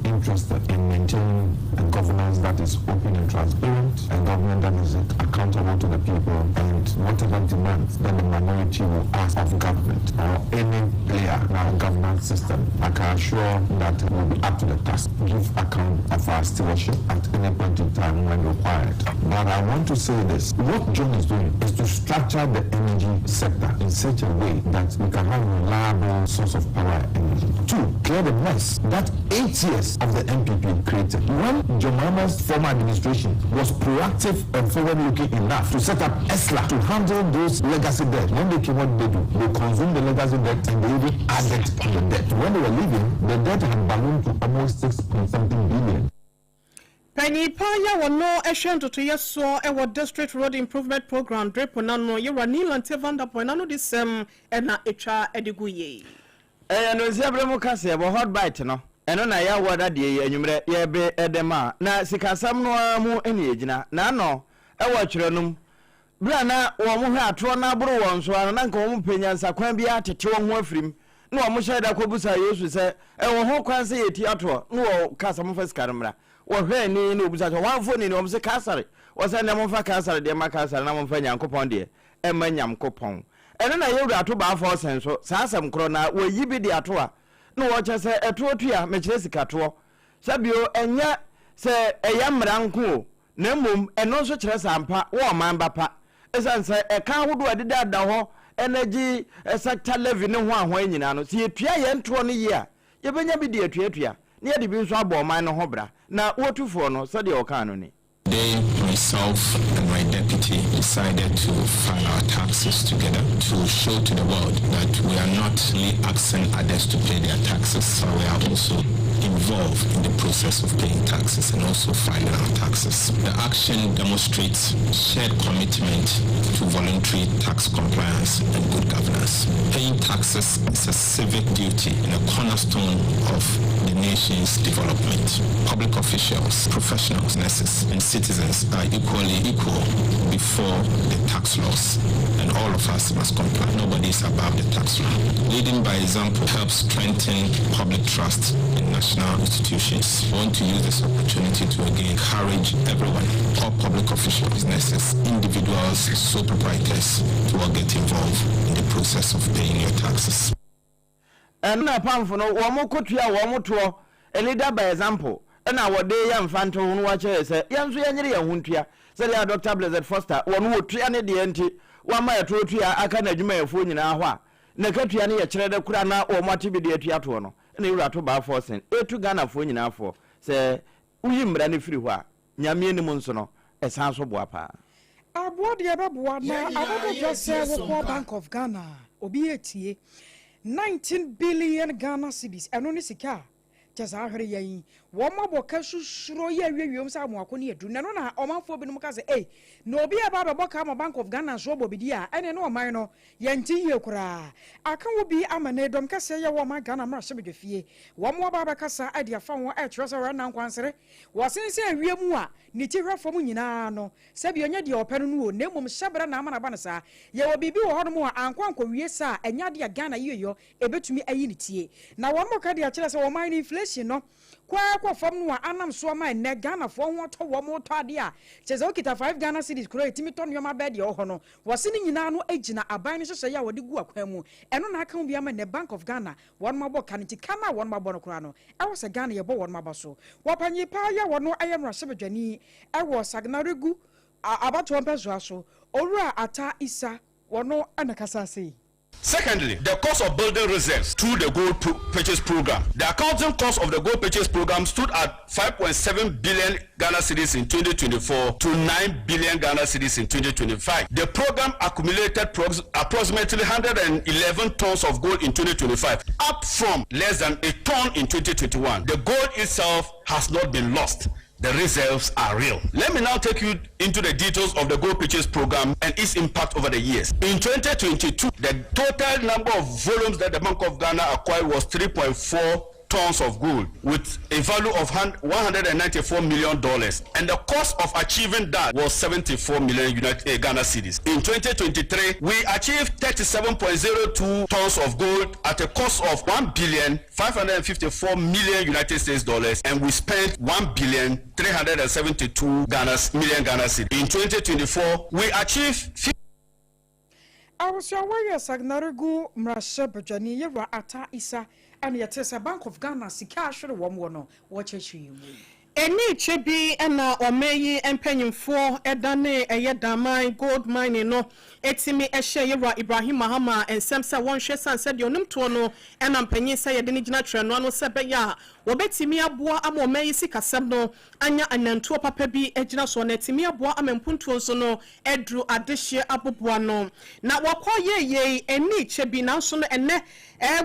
interested in maintaining a governance that is open and transparent, a government that is accountable to the people, and whatever demands that the minority will ask of government or any player in our governance system, I can assure that we'll be up to the task, give account of our stewardship at any point in time when required. But I want to say this, what John is doing is to structure the energy sector in such a way that we can have a reliable source of power energy. 2, clear the mess that 8 years of the MPP created. When John Mahama's former administration was proactive and forward-looking enough to set up ESLA to handle those legacy debts, when they came, what did they do? They consumed the legacy debt and they even added to the debt. When they were leaving, the debt had ballooned to almost 6.something billion. Penny Paya will no Asian to yeso a district road improvement program dreponano you run Neil and Vanderpoy nano this and echa ediguye. No Zebremo Cassia, but hot bite no. And on ya wada de enumere ye be edema na sikasam no mu eniegina na no e watchrenum bra na wo mo hwa atro na boro won so na nka wo mpenyansa kwan bia tete wo ho afrim na wo mo hyeda kobusa Yesu se e wo ho kwan se yeti atro na wo kasa mo fasikaramra wo hwe ni na obusa so wanfo ni wo mo se kasare wo se na mo fa kasare de makasare na mo fa nyankopon de e ma nyamkopon ene na yewu ato ba afo sen so saasam kro na wo yibi de ato a na wo che se eto tua me kire sikato sabio enya se eyamra nko na mom eno so kire sampa wo mamba pa esanse eka hodo adida da ho energy sector levy ne ho ahwan nyina no se etua ye nto no ye a ye benya bi de etua ne ye de bi nso abo man no ho bra na wotufo no so de o kan no ni. Today, myself and my deputy decided to file our taxes together to show to the world that we are not only asking others to pay their taxes, but we are also involved in the process of paying taxes and also filing our taxes. The action demonstrates shared commitment to voluntary tax compliance and good governance. Paying taxes is a civic duty and a cornerstone of the nation's development. Public officials, professionals, nurses, and citizens are equally equal before the tax laws, and all of us must comply. Nobody is above the tax law. Leading by example helps strengthen public trust in national institutions. I want to use this opportunity to again encourage everyone, all public officials, businesses, individuals, sole proprietors, to all get involved in the process of paying your taxes. And na pamfo no wo mo kotua wo mo to a leader by example na wode ya mfanto ho wa kire se yanzu yanyere ya huntua se ya Dr. Blessed Foster wo no wotua ne de enti wa ma ya to tua aka na adwuma yefo nyina ho a na katua ne ya kire de kura na wo mate bi de atua to no na yura to ba forcing etu Ghana fo nyina fo se uyi mra ne firi ho a nyame ni mu nso no esan so boa pa aboa de beboa na abodo just say wo Bank of Ghana obi etie 19 billion Ghana cedis eno ne sika jaza ahre yan wo maboka susuro ye awiewiem sa mo akoni edu na no na omanfo bi no ka se na obi aba beboka ma Bank of Ghana so bobidi a ene no oman no yanti ye kura aka wo bi amane dom ka se ye wo ma Ghana mra hye bedefie wo mo aba kasa ade afa wo trose ra na nkwansere wo sense awiemu a ni ti hwefo mu nyina no se bi onye de opɛ no no na mum hyebra na amana ba na sa ye wo bibi wo hono mu a ankwankɔ wie sa enya de Ghana yeyo ebetumi ayi ni tie na wo mo ka de a kyerɛ se wo man ni speculation no kwa fam no anam so ma ne Ghana fo ho to wo mo to ade a cheze okita 5 Ghana cedis kro etimi to nyoma bed ye ho no wo se ni nyina no agina aban ne hye ya wode gu akwan mu eno na aka bi ama ne Bank of Ghana won mabo kaniti kana won mabo no kra no e wo se Ghana ye bo won mabo so wo panyi pa ya wono ayemra sebedwani e wo sagnaregu abato mpezo aso owura ata isa wono anakasa sei. Secondly, the cost of building reserves through the gold purchase program. The accounting cost of the gold purchase program stood at 5.7 billion Ghana cedis in 2024 to 9 billion Ghana cedis in 2025. The program accumulated approximately 111 tons of gold in 2025, up from less than a ton in 2021. The gold itself has not been lost. The reserves are real. Let me now take you into the details of the gold purchase program and its impact over the years. In 2022, the total number of volumes that the Bank of Ghana acquired was 3.4 tons of gold with a value of $194 million, and the cost of achieving that was 74 million Ghana cedis. In 2023, we achieved 37.02 tons of gold at a cost of $1,554 million United States dollars, and we spent $1,372 million Ghana cedis. In 2024, we achieved I was your way sagnaregu mrashe bejani yewa ata isa and yetesa Bank of Ghana sika hwere wono wochechi mu eni chebi na omeyi empanyimfo edane eyedamai gold mining no etimi ehye yewa Ibrahim Mahama ensem se wonhwe sanse de onum to no na mpanyin se yede ni gina treno ano se be ya wobetimi aboa ama omeyi sikasem no anya anantuo papa bi egina so na etimi aboa ama mpuntuo nso no edru adehye aboboa no na wakoye ye eni chebi na nso no enne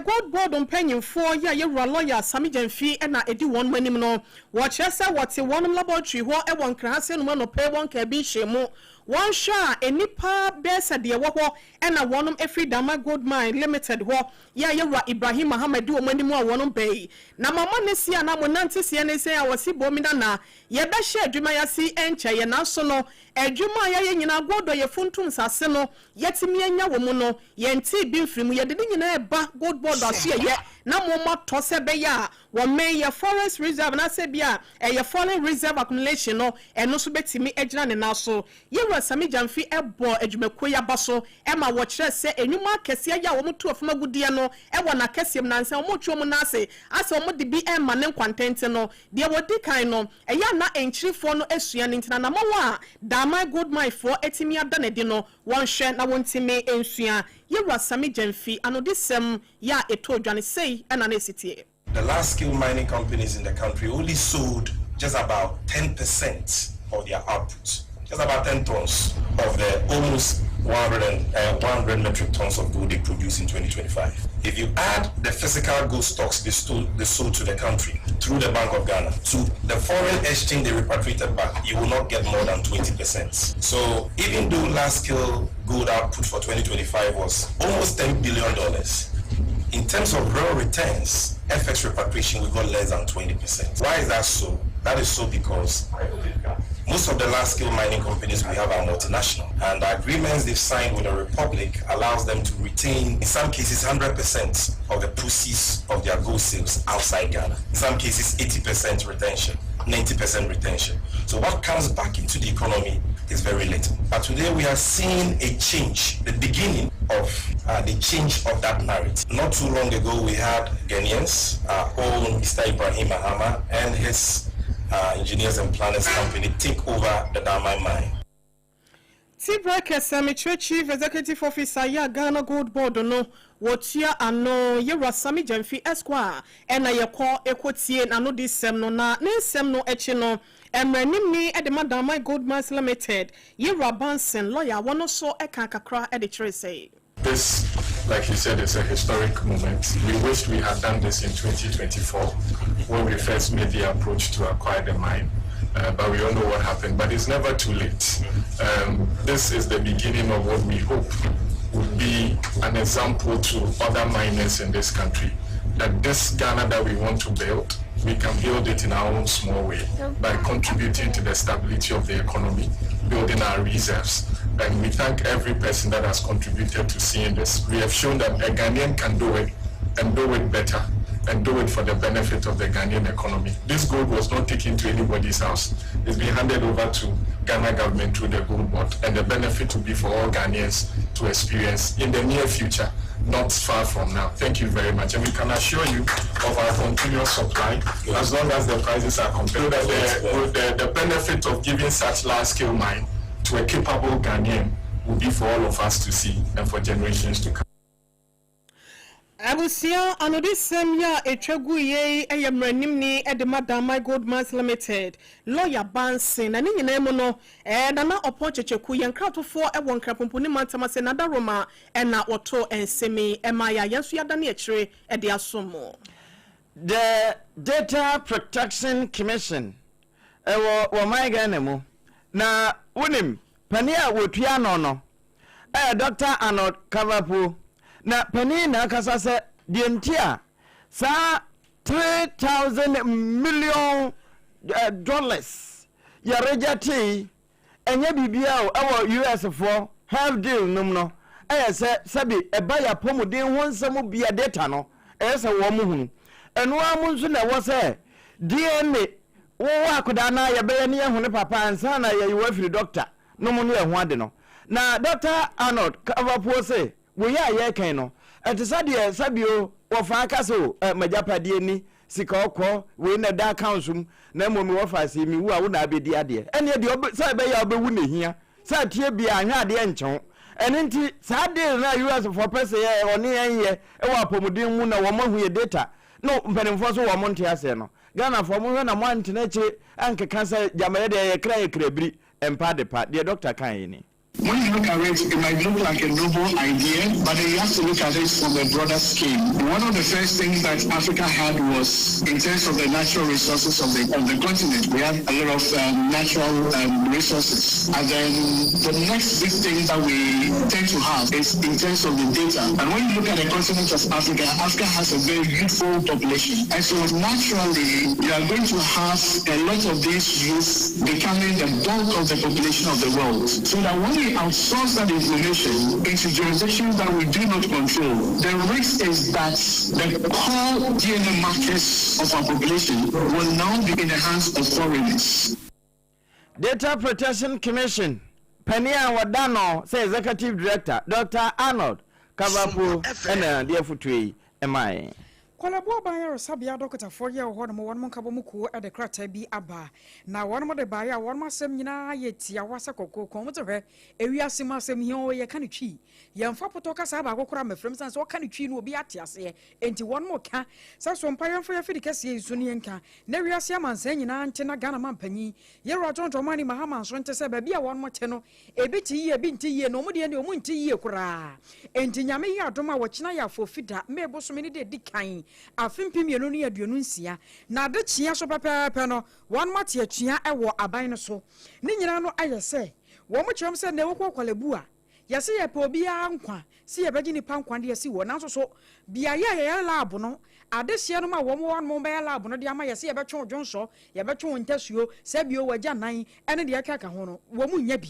gold board mpanyimfo ya yewa lawyer Sami Jamfi na edi won manim no wo chese wote wonum laboratory ho e won krahase no no pe won ka bi hyemu one sha enipa besa de wo ho na wonum efri dama gold mine limited ho ya yewa Ibrahim Muhammad wo manim a wonum bei na mama ne sia na mo nante sia ne sia wasi bomida na ye be hye adwuma ya si enche ye na so no adwuma ya ye nyina godo ye funtum sase no yetimi anya wo mu no ye nti bi mfiri mu ye de nyina e ba gold board aso ye na mo ma to se be ya wo me ye forest reserve na se bia ye foreign reserve accumulation no eno so betimi agina ne na so ye Sami Jamfi ebo adwumako ya baso e ma wo kire se enwuma kese ya wo mutu ofuma gudie no e wo na kese m nanse wo mutu mu nase ase wo de bi e ma ne kwantente no de wo di kan no e ya na enchirifo no esua ne ntina na mo wa da my good my for etimi ada ne di no won hwe na won timi ensua ye Sami Jamfi anodisem ya eto dwane sei na na esitie. The large scale mining companies in the country only sold just about 10% of their output. Just about 10 tons of the almost 100 metric tons of gold they produce in 2025. If you add the physical gold stocks they sold to the country through the Bank of Ghana to the foreign exchange they repatriated back, you will not get more than 20%. So even though large-scale gold output for 2025 was almost $10 billion, in terms of real returns, FX repatriation, we got less than 20%. Why is that so? That is so because most of the large-scale mining companies we have are multinational, and the agreements they've signed with the Republic allows them to retain, in some cases, 100% of the proceeds of their gold sales outside Ghana. In some cases, 80% retention, 90% retention. So what comes back into the economy is very little. But today we are seeing a change, the beginning of the change of that narrative. Not too long ago, we had Ghanaians, our own Mr. Ibrahim Mahama and his engineers and planners company take over the Damai mine. Tibreke Sami Chief Executive Officer ya Ghana Gold Board no wotia ano yewa Sami Jamfi Esquire ena yeko ekotie na no disem no na nsem no echi no emranim ni edema Damai Gold Mines Limited yewa Bansen lawyer wono so eka kakra ede kire say. This, like you said, is a historic moment. We wished we had done this in 2024 when we first made the approach to acquire the mine. But we all know what happened. But it's never too late. This is the beginning of what we hope would be an example to other miners in this country. That this Ghana that we want to build, we can build it in our own small way by contributing to the stability of the economy, building our reserves. And we thank every person that has contributed to seeing this. We have shown that a Ghanaian can do it and do it better. and do it for the benefit of the Ghanaian economy. This gold was not taken to anybody's house. It's been handed over to Ghana government through the gold board, and the benefit will be for all Ghanaians to experience in the near future, not far from now. Thank you very much, and we can assure you of our continuous supply as long as the prices are competitive. The benefit of giving such large-scale mine to a capable Ghanaian will be for all of us to see and for generations to come. Abusia anodi semya etwagu ye eyemranimni Madam My Goldmines Limited lawyer Bansin na nyina mu no na opochecheku yenkratofo ewon krapomponi mantamase na daroma na oto ensemi emaya yensu yada na ekire de asomo. The Data Protection Commission wo my Ghana mu na wonim pania wotua no Dr. Arnold Kavapu na pani na kasa se die ntia sa $3,000 million ya rejati enye bibia o US for health deal num no se sabi eba ya pomuden ho nsam bia data no se wo mu hunu eno amunso na wo se DNA wo akoda na ya be ne ehune papa ansa na ya yiwa firi doctor num no ehu ade no na Dr. Arnold Kavapu se we ya kan no etisade sabio wo fa kaso majapadie ni sika okọ we na da council na momi wo fa si mi wu a wo na abedi ade ene de say be ya obewu na hia say tie bia anwa ade enchen ene nti sade na US for person ye oni enye e wa pomudin mu na wo mahu ye data no mpanimfo so wo monte ase no Ghana for mo na mo antene chi anke kansa jamaye de ye kra biri empa de pa de doctor kan yi ni. When you look at it, it might look like a noble idea, but you have to look at it from a broader scale. One of the first things that Africa had was, in terms of the natural resources of the continent, we had a lot of natural resources. And then the next big thing that we tend to have is in terms of the data. And when you look at the continent of Africa, Africa has a very youthful population. And so naturally, you are going to have a lot of these youth becoming the bulk of the population of the world. So that when we outsource that information into jurisdictions that we do not control, the risk is that the core DNA markers of our population will now be in the hands of foreigners. Data Protection Commission, Pania Wadano, say Executive Director, Dr. Arnold Kavapu, and dear Futui, MI. Kwalabo baya sabia dokota for ye ho no won mo kabo muku e de krata bi aba na won mo de baya won ma sem nyina yeti awasa kokko ko mo to hwe ewiase ma sem hi o ye kan twi ye mfa poto ka sa ba kokora mafrem san so kan twi no obi ate ase enti won mo ka sa so mpa yemfa ye fidi kase isu ne nka na wiase amansa nyina nte na Ghana mampanyi ye ro tonto mani mahama so nte se ba bia won mo te no ebi ti ye bi nti ye no mo de ne o mu nti ye kura enti nyame ye adoma wo kina ya fo fida mebo so me ne de dikan afimpim yenu ne aduonu nsia na de chia so pepepe no won mate atua ewo aban no so ne nyina no ayese wo mo kyerem se na wo kwalebu a yese ye pa obi ankwa si ye begi ni pa nkwa de yesi wo nanso so bia ye lab no ade hye no ma wo mo won mo be lab no de ama yese ye betwe odwonso ye betwe ntasuo se bio wagya nan ene de akaka ho no wo mu nya bi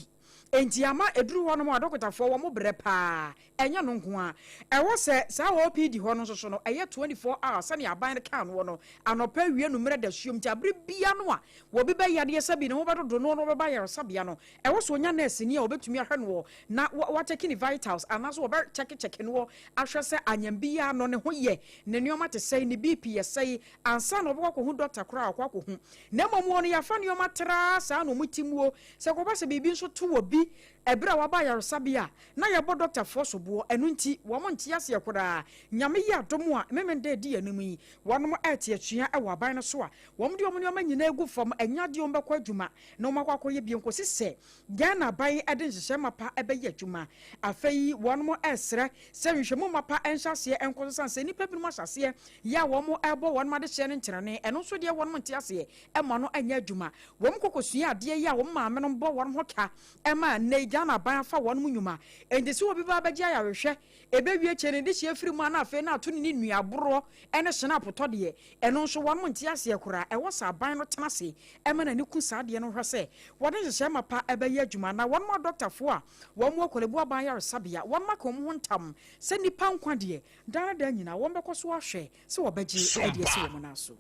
enti ama eduru ho no ma dokotafo wo mo bre pa enya no nko a ewo se sa OPD ho no so no eye 24 hours se ne aban kan wo no anopa wie no mre da suom ti abre bia no a wo be ba yade sabi ne wo bedodo no no be ba yare sabia no ewo so nya nurse ni a obetumi ahwe no na wa check ni vitals anaso wo be check no ahwe se anyam bia no ne ho ye ne nioma te sei ni BP sei ansa no bo ko hu doctor kra akwa ko hu na momo no ya fa nioma tra sa no mutimuo se ko ba se bibi nso to wo bi ebra wa ba yare sabia na ye bo doctor for so bo enu nti wo mo ntia se koda nyame yi adomo a memende di anum yi wono mo ate atua e wa ban no so a wo mo de omo nyoma nyina egu fam anyade o mbekwa adwuma na o makwa ye bi nkosi se Ghana ban ede nhyehyɛ mapa ebe ye adwuma afei wono mo esre se nhwehwemu mapa enhyase enkoso sanse nipa bi mo hyase ya wo mo ebo wono ma de hye ne nkyerene eno so de wono mo ntia se e ma no anya adwuma wo mo kokosua ade ya wo maame no bo wono ho ka e ma ne Ghana ban fa won mu nyuma enti se obi ba bagya ya hwehwe ebe wie che ne de hye firi mu ana afa na ato ne nuaboro ene hye apotɔ de eno nso won mu ntia se kura e wo sa ban no tena se e ma na ne ku sa de no hwɛ se won hye mapa ebe ye adwuma na won ma doctor fo a won mu akolebu aban ya resabia won ma kom ho ntam se nipa nkwa de dan da nyina won bɛkɔ so ahwɛ se wo bagye idea se wo na so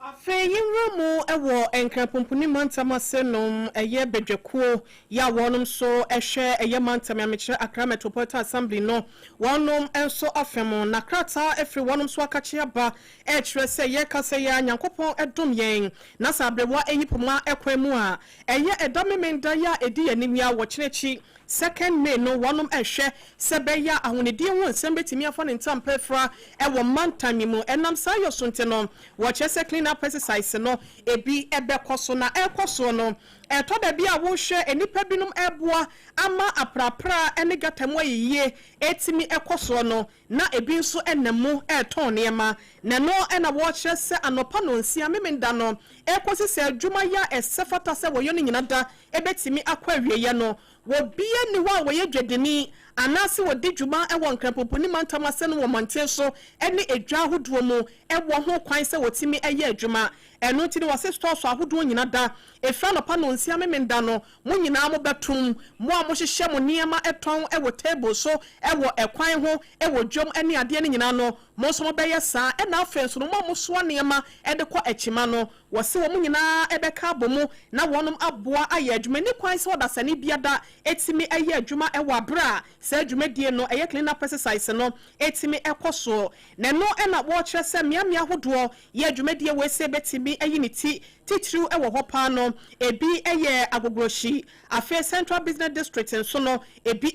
Afe yinrumu ewo enkrapompuni mantama senom eye bedwekuo ya wonom so ehwe eye mantama amekire Accra Metropolitan Assembly no wonom enso afemo na krata efri wonom so akachi aba ekire se ye kase ya nyankopon edom yen na sabrewa enyipoma ekwemu a eye edomemenda ya edi yanimia wo kirechi 2nd May no wonom ehwe sebeya ahonedie ho nsembetimi afo ne ntampefra ewo mantami mu enam sayo sonte no wo chese clean up exercise no ebi ebekoso na ekoso no eto da bia wo hwe enipa binum eboa ama aprapra ene gatamo yiye etimi ekoso no na ebi nso enemu eton niema na no ena wo chese anopa no nsia memenda no ekosi se adwuma ya esefata se wo yo ne nyina da ebetimi akwa wieye no wo bia ni wa wo ye dwedeni anase wo de dwuma ewo nkrampoponi mantama se no wo mantie so ene edwa hodo mu ewo ho kwan se wotimi eye adwuma eno ti de wase store so ahodo nyina da efra no pa no nsia memenda no mo nyina mo betum mo a mo hyehye mo niema eton ewo table so ewo ekwan ho ewo dwom ene ade ne nyina no mo so mo beye saa ena afenso no mo so niema ede kɔ akima no wase wo mo nyina ebeka abomu na wonom aboa aye adwuma ni kwan se wodasane biada etimi eye adwuma ewo abra se adwuma die no eye clean up exercise no etimi ekoso na no ena wo kyerɛ se miamia hodo ye adwuma die we se betimi eye ni ti titru ewo hopa no ebi eye agogroshi afa Central Business District nso no ebi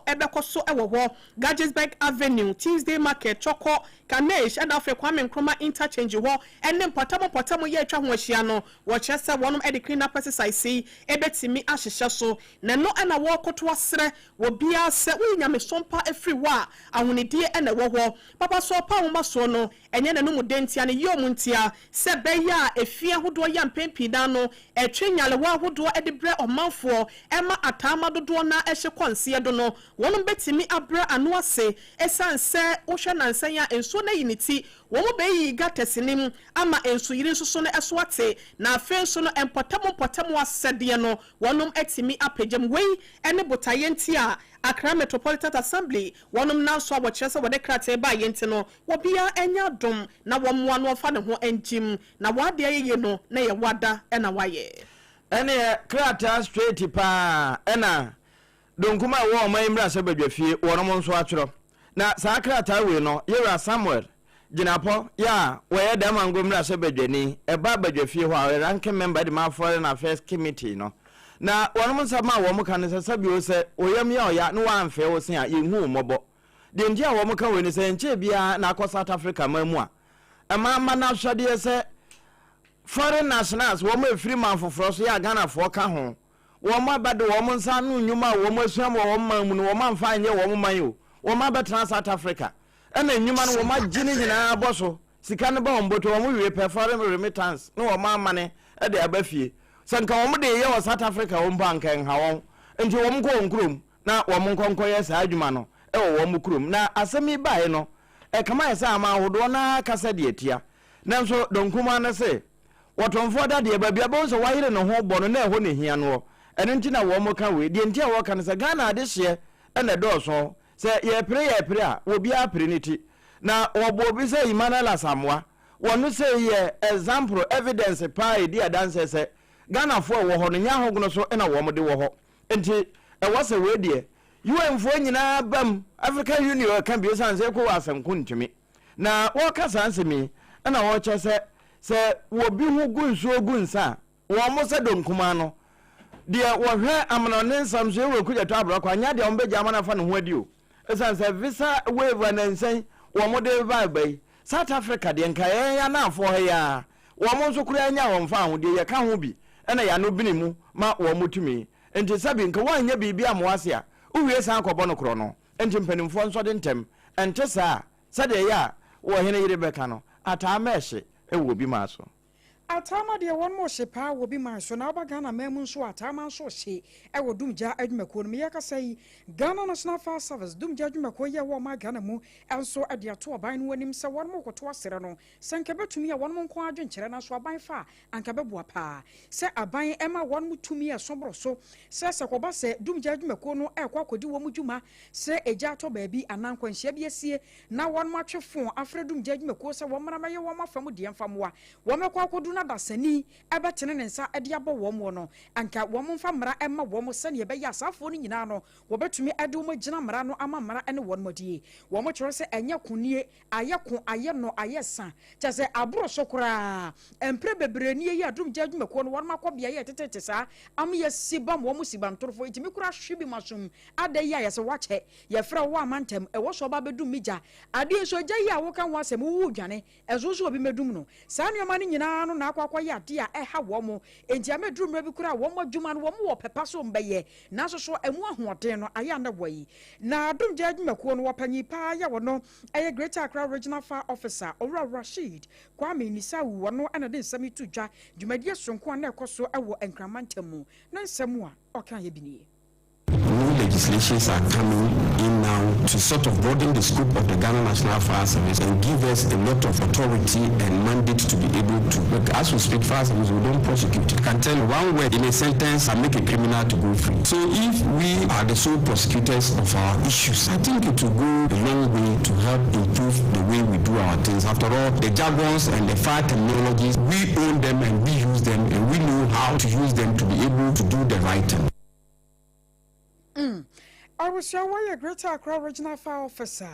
ebeko so ewo ho Gadgesburg Avenue Tuesday Market Choko Kanesh and afa Kwame Nkrumah interchange ho ene potamo ye atwa ho ahia no wo kyerɛ wonom ede clean up exercise ebetimi ahyehye so na no ena wo koto asre wo bia se wo nyame sompa efri wa ahonedie ena wo ho papa so pa wo maso no enye na no mu dentia ne yom ntia se beya efia hodo ya mpempi da no etwenyale wa hodo ede bre omanfo ema atama dodo na ehye konse do no wonom betimi abra anu ase esanse wo hwe nansan ya enso na yiniti wo mo beyi gatesinim ama enso yiri nso so no esoate na afenso no empotamo asede no wonom etimi apagem wei ene botayenti a Accra Metropolitan Assembly wonom na so abokyerese wode krate ba yenti no wo bia enya dom na wo moa no fa ne ho enjim na wade ayeye no na ye wada ena waye ene krata straight pa ena donkuma wo man mra se badwafie wonom nso atwero na saa krata we no yera Samuel Jinapo ya we da mango mra se badwani eba badwafie ho a rank member de ma foreign affairs committee no na wonom nsama wo mo kan se sabio se oyam ya oya no wa mfe wo se a yehu mobo de ndia wo mo kan we ni se nche bia na akọ South Africa mamu a ama na hwade se foreign nationals wo mo efiri man foforo so ya Ghana fo ka ho wo mo abade wo mo nsa no nyuma wo mo asuam wo man mu no wo man fa anye wo mo man yo wo ma betra South Africa ena nyuma no wo ma gine nyina boso sika no ba omboto wo mo wie pe foreign remittance no wo ma amane e de abafie sanka wo mo de ye wo South Africa wo mpa nkan ha won enti wo mo ko nkrom na wo mo nkonko ye sa adwuma no e wo mo krom na asemi bae no e kama ye sa ama hodo na kasa de atia nanso donkuma na se wotomfo da de babia bo so wahire no ho bo no na ho ne hia no eno nti na wo mo ka we de nti a wo ka ne se Ghana ade hye ene do so se ye pre a wo bia preniti na wo bi se Emmanuel Asamoah wonu se ye example evidence pa e dia dance se Ghana fo wo ho no nya hogono so ena wo mo de wo ho enti e wase we de UN fo nyina bam African Union kan bi san se ko asem kuntumi na wo ka sansemi ena wo che se wo bi hu gunso gunsa wo mo se donkuma no de wo hwe amana nsam so we kuja to abra kwa nya de wo be jamana fa no ho adi o esan se visa waiver na nsen wo mo de vibe South Africa de nka ya na afo ha ya wo mo nso kura nya wo mfa ho de ye ka ho bi ena ya no bini mu ma wo motumi enti sabi nka wanya bibia amwase a uwie san akọbọ no kro no enti mpanimfo nso de ntem ente saa sade ya wo hene yire beka no ata amehye ewo bi maso atama de won mo hye pa wo bi man so na oba Ghana memu so atama so hye e wo dumja adwumako no me yakasa yi Ghana National Fire Service dumja adwumako ye wo ma Ghana mu enso ade ato oban no anim se won mo koto asere no senka betumi ya won mo nko adwenkyere na so aban fa anka beboa pa se aban ema won mo tumi ya sobro so se koba se dumja adwumako no e kwa kodi wo mu dwuma se eja to baabi anankwanhia bi asie na won mo atwefo afre dumja adwumako se wo mra maye wo mafam de mfamwa wo mekwa kodu na dasani ebetene ne nsa ade abo wo mo no anka wo mo mfa mra ema wo mo sane ebe ya asafo no nyina no wo betumi ade wo magina mra no ama mra ene won modie wo mo kyerɛ se enya kunie ayeko ayeno ayesa kyase aburo sokora empre bebre nie yi adum jadwumako no won makobia ye tetete sa am ye sibam wo mo sibam torofo itimi kura hwebi masum ade ya ye se wache ye frɛ wo amantem e wo so ba bedum mija ade so gya yi a wo kan wo asem wo dwane ezo so obi medum no sa nneoma no nyina no na akwa ya ade a eha wo mo entia medum mra bi kura wo mo dwuma no wo mo wo pepa so mbeye na so so emu ahoɔden no aya na woyi na adum jadwumako no wapanyi pa ya wo no eye Greater Accra Regional Fire Officer Owura Rashid Kwame Nisawu wo no ana de nsami tu dwa dwumadie sonko na ekoso ewo enkramantamu na nsemu a okan ye binie. New legislations are coming in now to sort of broaden the scope of the Ghana National Fire Service and give us a lot of authority and mandate to be able to work. As we speak, fire service, we don't prosecute. You can tell one word in a sentence and make a criminal to go free. So if we are the sole prosecutors of our issues, I think it will go a long way to help improve the way we do our things. After all, the jargons and the fire terminologies, we own them and we use them and we know how to use them to be able to do the right thing. I was sure Greater Accra Regional Fire Officer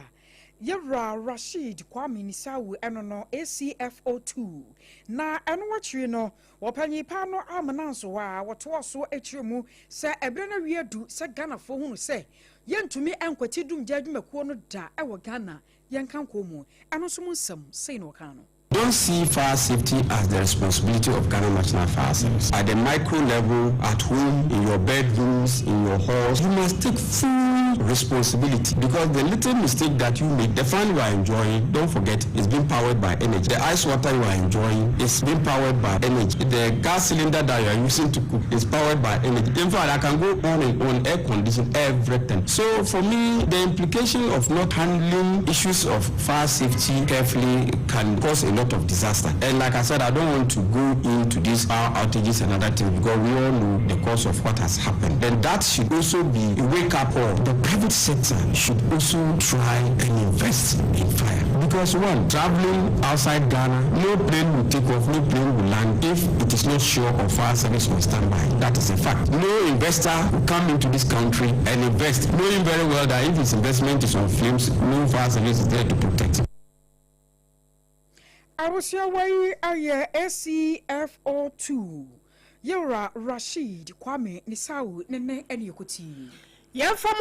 Owura Rashid Kwame Nisawu enono ACFO2 na eno watwe no wopanyi pa no amananso wa woto so ekyiremu se ebre na wiedu se Ghana fo hunu se yentumi enkwati dum jadwumako no da e wo Ghana yenkan komu eno so munsam sei no kan no. Don't see fire safety as the responsibility of Ghana National Fire Service. At the micro level, at home, in your bedrooms, in your halls, you must take full responsibility because the little mistake that you make, the fan you are enjoying, don't forget, is being powered by energy. The ice water you are enjoying is being powered by energy. The gas cylinder that you are using to cook is powered by energy. In fact, I can go on and on, air condition, everything. So for me, the implication of not handling issues of fire safety carefully can cause a lot of disaster. And like I said, I don't want to go into these power outages and other things because we all know the cause of what has happened. Then that should also be a wake-up call. The private sector should also try and invest in fire. Because one, traveling outside Ghana, no plane will take off, no plane will land if it is not sure of fire service on standby. That is a fact. No investor will come into this country and invest, knowing very well that if his investment is on flames, no fire service is there to protect him. I was your way ACFO2 Owura Rashid Kwame Nisawu nene enyokuti. Yemfamu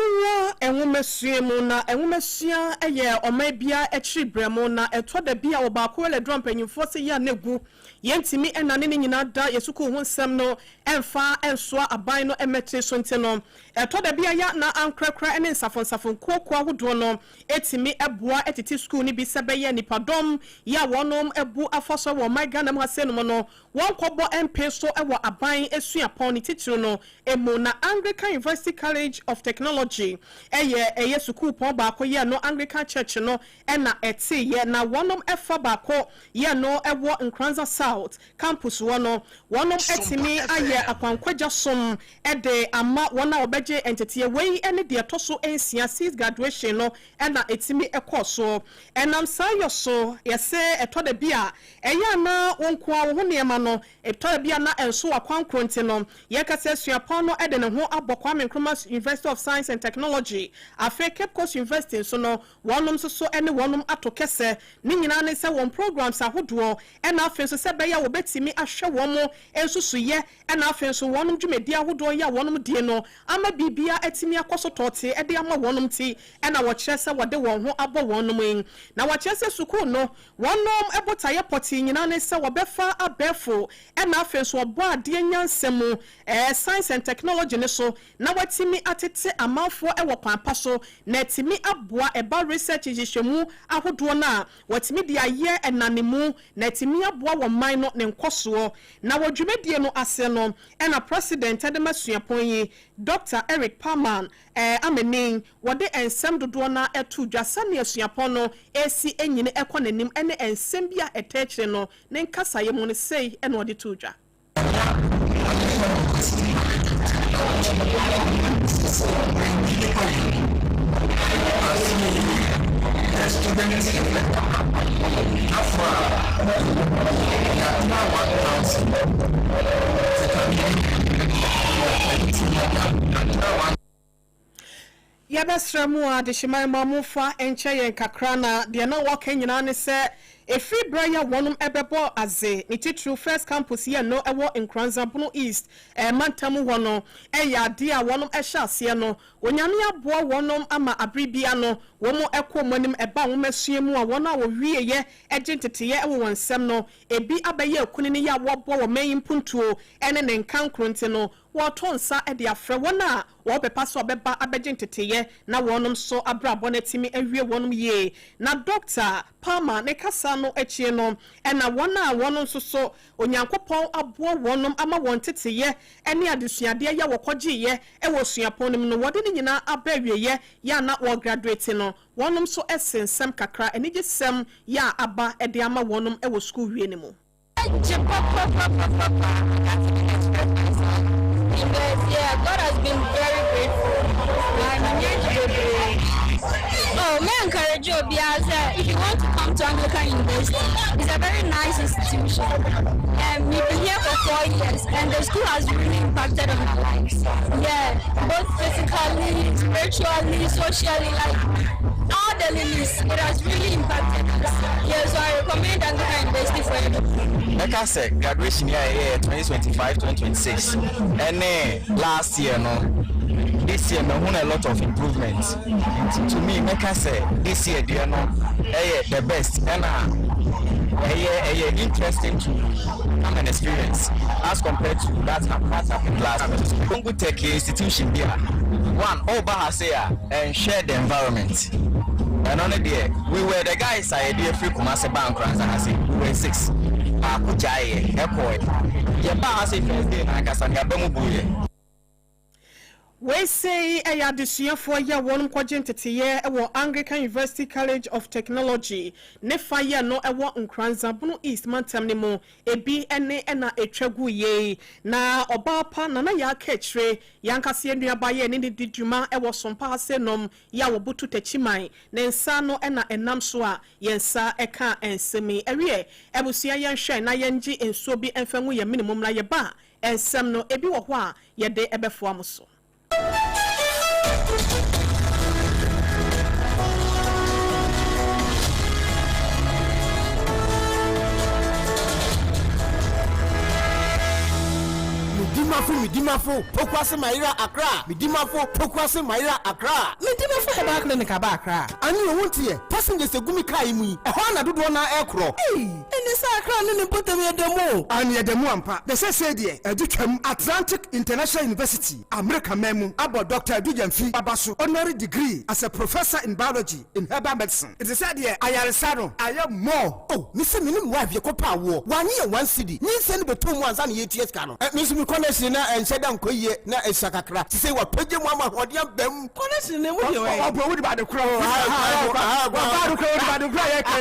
enwumesuemu na enwumesia eye omabia echibremu na etwada bia obako le drum panyimfo se ya negu yentimi enane ne nyina da yesuku hu nsem no emfa ensoa aban no emetre so nte no etwada bia ya na ankrakra ene nsafonsafon kokwa hodo no etimi eboa etiti school ni bi sebeye nipadom ya wonom ebu afoso wo Ghana mu asenu no won kobo MP so ewo aban esua pon ni titiro no emu na Anglican University College of Technology eye school pon ba ko ye no Anglican Church no ena eti ye na wonom efa ba ko ye no ewo Nkranza South campus wonom etimi aye akwankwaja som ede ama wona obeje entity we ene de toso ensia sis graduation no ena etimi ekoso enam sayo so yese etoda bia eya na wonkwa wo niema no etoda bia na enso akwankronti no ye kase suapon no ede ne ho abokwa Nkrumah University of Science and Technology Cape Coast University so no wonom so ene wonom atokese ni nyina ne se won programs ahodo ena afen so se beya wo betimi ahwe womo ensusu ye ena afen so wonom dwumedi ahodo ya wonom die no ama bibia etimi akoso tote ede ama wonom ti ena wo kyerese wode won ho abo wonom na wo kyerese suku no wonom ebotaye poti nyina ne se wo befa abefo ena afen so obo ade nyansem science and technology ne so na watimi atete tete amanfo e wo kwanpa so na timi aboa eba research hihwemu ahodo na watimi de aye enanemu na timi aboa wo man no ne nkoso na wodwumedie no ase no e na president Ademasuapon yi Dr. Eric Palman amenin wode ensem dodo na etu dwasane asuapon no esi enyine ekonanim ene ensem bia etechire no ne nkasaye mu ne sei ene wode tu dwa Yabasramu a de shimai mamufa enche yen kakrana de na waka nyina ne se efri braya wonum ebebo aze ni titru first campus here no ewo Nkranzabuno East mantamu wono ya de a wonum ehya ase no onyame aboa wonum ama abribia no womo ekomonim eba womasua a wona wo wieye egentete ewo wonsem no ebi abaye akuni ne ya wobo wo mayin puntuo ene ne nkankronte no wotonsa e de afre wona wo bepa so beba abegentete na wonum so abrabo na timi awie wonum ye na Dr. Palmer ne kasa no echie no ena wona wonum so onyankopon aboa wonum ama won teteye ene adesuade ya wokogye ewo suapon nim no wode ne nyina abawie ya na wo graduate no wonum so essensem kakra ene gisem ya aba e de ama wonum ewo school wie ne mu Yeah, God has been very grateful. I'm here to be brave. Oh, may I encourage you, if you want to come to Anglican University, it's a very nice institution. We've been here for 4 years, and the school has really impacted on our lives. Yeah, both physically, spiritually, socially, like all the lilies. It has really impacted us. Yeah, so I recommend Anglican University for everything. Like I said, graduation year 2025-2026, and last year, this year, I a lot of improvements. To me, like I said, this year, the best, and interesting to have an experience as compared to that happened last year. Congo Tech institution there, one over Hasea and share the environment. And on the day, we were the guys I did free Kumasi Bank and we were 6. Akujaye, Ekoi. Yeba has a first day, and I can get we say a yadisia for ya one quadjentity ye ewo Anglican University College of Technology ne fire no ewo Nkranzabuno East mantam ne mo ebi ene ena etwagu ye na obapa na ya kechre yankase nduaba ye ne diduma ewo sompa asenom ya wo butu tachiman ne nsa no ena enam so a yensa eka ensemi ewie ebusia yenhwe na yengi ensuo bi emfangu ye minimum na ye ba ensem no ebi wo ho a ye de ebefo amoso Midimafo, Pokwase Maira Accra, Midimafo, Pokwase Maira Accra, Midimafo Eba Clinic Aba Accra. And you won't hear passengers a gumi kaimi, a Hana do one aircraw. Hey, and this Accra and put them at the mo. And yet the Muampa, the Sadia, a Duchem Atlantic International University, America Memo, about Dr. Dujan Abasu, honorary degree as a professor in biology in herbal medicine. It is said here, I am Saro, I am more. Oh, Mr. Minim wife, your copa war, 1 year, 1 city, need send the 2 months and 8 years canon. Miss Mukones and said, Uncle ye, na Esakakra, to say what Pajam Mama, what you have them. Cones in the way about the crow.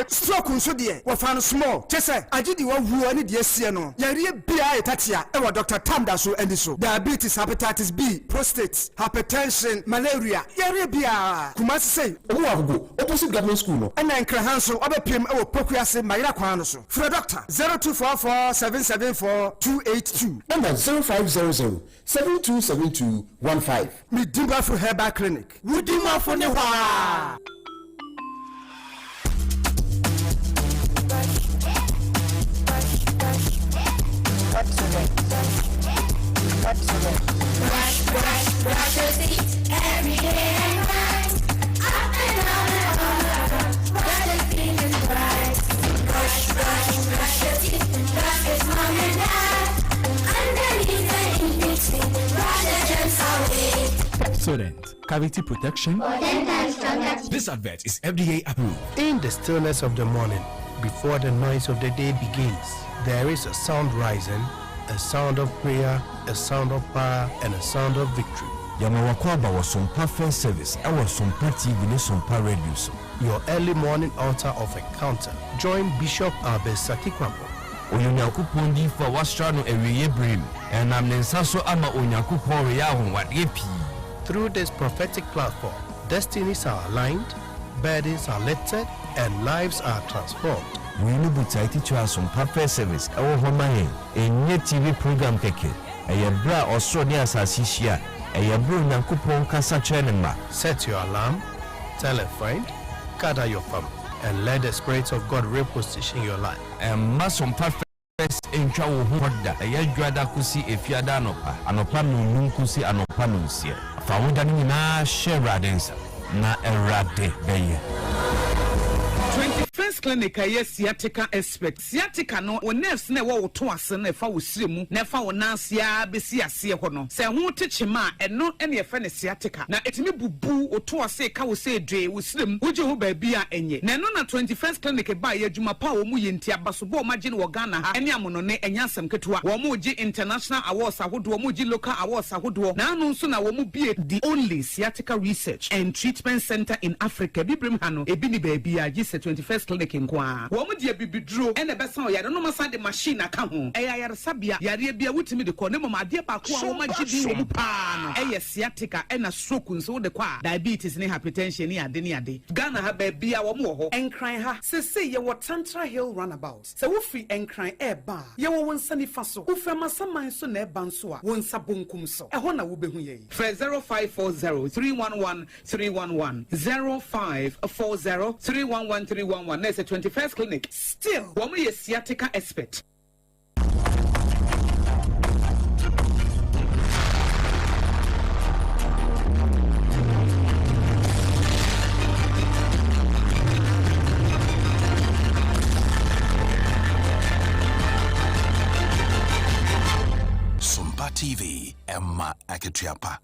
Stroke so dear, what found small. Chessa, I did you want who any dear Siano. Yaria B.I. Tatia, ever Dr. Tamdaso and so. Diabetes, hepatitis B, prostate, hypertension, malaria. Yaria B.I. Kumasi say, oh, I'll go. Opposite government school. And then Krahanso, other PM, or Pokuase, Maira Quanoso. For a doctor, 0244 774 282. Number 0500-727215. Midimba for Herbal Clinic. Midimba for Newa. Brush your teeth every day and night. Up and down and all around. Brush your teeth and bright. Brush your teeth and brush with mom and dad. Underneath and in between. Brush the germs away. So Pepsodent, cavity protection. This advert is FDA approved. In the stillness of the morning, before the noise of the day begins, there is a sound rising, a sound of prayer, a sound of power, and a sound of victory. Yamawakwaba was SOMPA First Service. I was SOMPA TV, SOMPA Radio. Your early morning altar of encounter. Join Bishop Abesaki Kwampo. Onyakupondi for Wastrano Ewiye Brim, and I'm Nensaso Ama Onyakupo Riahun Wadepi. Through this prophetic platform, destinies are aligned, burdens are lifted, and lives are transformed. We need to take it to our SOMPA First Service. Our home a new TV program keke. A bra or so near Sasisia. A bro Nankupon Kasa Chenema. Set your alarm, tell a friend, gather your family, and let the Spirit of God reposition your life. And SOMPA First in Travel Hoda. A Yadrada Kusi if Yadanopa, Anopano Nunkusi, Anopanusia. Foundana Sheradens, na Erade Bay. 21st clinic aye sciatica expert sciatica no o nerves na wo to ase na fa wo siremu na fa wo nansia besi ase ho no se ho techima eno ene efa ne sciatica na etimi bubu o to ase ka wo se dwe wo siremu wo je ho ba bia enye na eno na 21st clinic ba ye adwuma pa wo mu ye nti abaso bo ma je ne wo Ghana ha ene amono ne enya asem ketewa wo mu je international awards ahodo wo mu je local awards ahodo na anu nso na wo mu bie the only sciatica research and treatment center in Africa bibrim ha no ebi ni ba bia je 21st clinic nkwa wo mu de bibiduro ene besa o yare no masa de machine aka ho yare sabia yare bia wutimi de ko ne mama de pa ko a wo magidi wo mu pa no sciatica ena stroke nso de kwa diabetes ne hypertension ne ade Ghana ha ba bia wo mu ho enkran ha sese ye wo Tantra Hill runabout se wo free enkran eba ye wo wonsa ni fa so wo fema saman so na eba nso a wonsa bonkum so ho na wo behu ye 0540 311 0540 311 There's a 21st clinic. Still, woman is sciatica expert. SOMPA TV, Emma Aketiapa.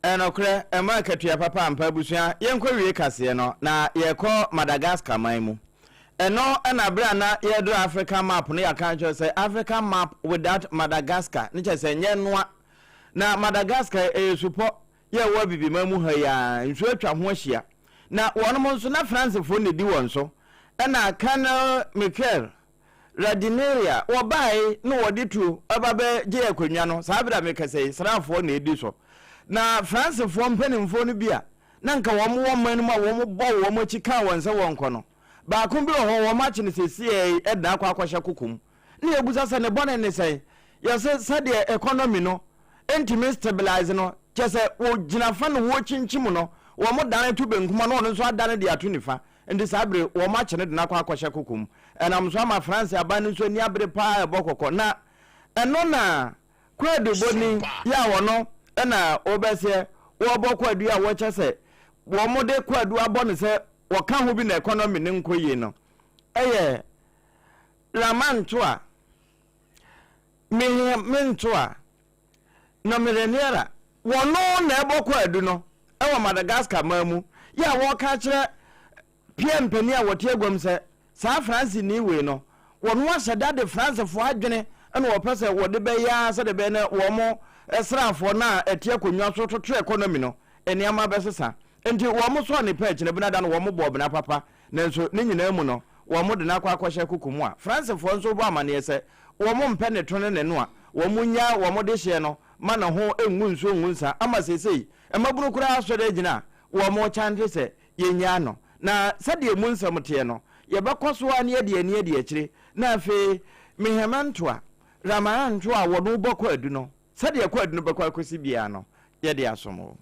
Enokre Emma Aketiapa pampa busua yenkwa wie kase no na yekọ Madagascar maimu. Eno na bra na yedo Africa map no yakan say African map without Madagascar. Niche say nye noa na Madagascar supo ye wo bibi mamu ha ya nsu atwa ho ahia. Na wonom nso na France fo ne di won so. Na Colonel Michael Radineria wobai no wodi tu ababe je akonwa no sabira mekase srafo na edi so. Na France fo mpanimfo no bia na nka wo mo man ma wo bo wo mo chika wonse wonko no ba kun bi ho wo ma chine sesi eda akwa akwahye kokum na ebuza se ne bone ne sei yese sade economy no entime stabilize no chese wo gina fa no wo chinchim no wo mo dan tu benkuma no no so adane de ato nifa ndi sabre wo ma chine de akwa akwahye kokum enam so ma France aban so ni abre pa ebokoko na eno na kwede boni ya wo no na obese wo bokọ adu a wo chese wo mo de kwa adu abone se wo ka ho bi na economy ne nkoyi no eye lamanto a mento a no millionaire wo no na ebokọ adu no e wo Madagascar mamu ya wo ka kire piempani a wote egwam se sa France ni we no wo no aseda de France fo adwene na wo pese wo de be ya se de be na wo mo esrafo na etie konwa so to economy no eniama besesa enti wo mo so ne page na bina da no wo mo bo bina papa nanso ne nyina mu no wo mo de na kwa akwahye kukumu a France fo nso bo amane ese wo mo mpe ne to ne no a wo mo nya wo mo de hye no ma na ho enwu nso nsa ama sesei emabunu kura aso de gina wo mo chante se yenya no na sade emu nsam te no ye bekoso ani ade akire na afi mehemanto a ramanto a wo no bokọ adu no sade yakọ adu no bokọ akosi bia no ye de asomo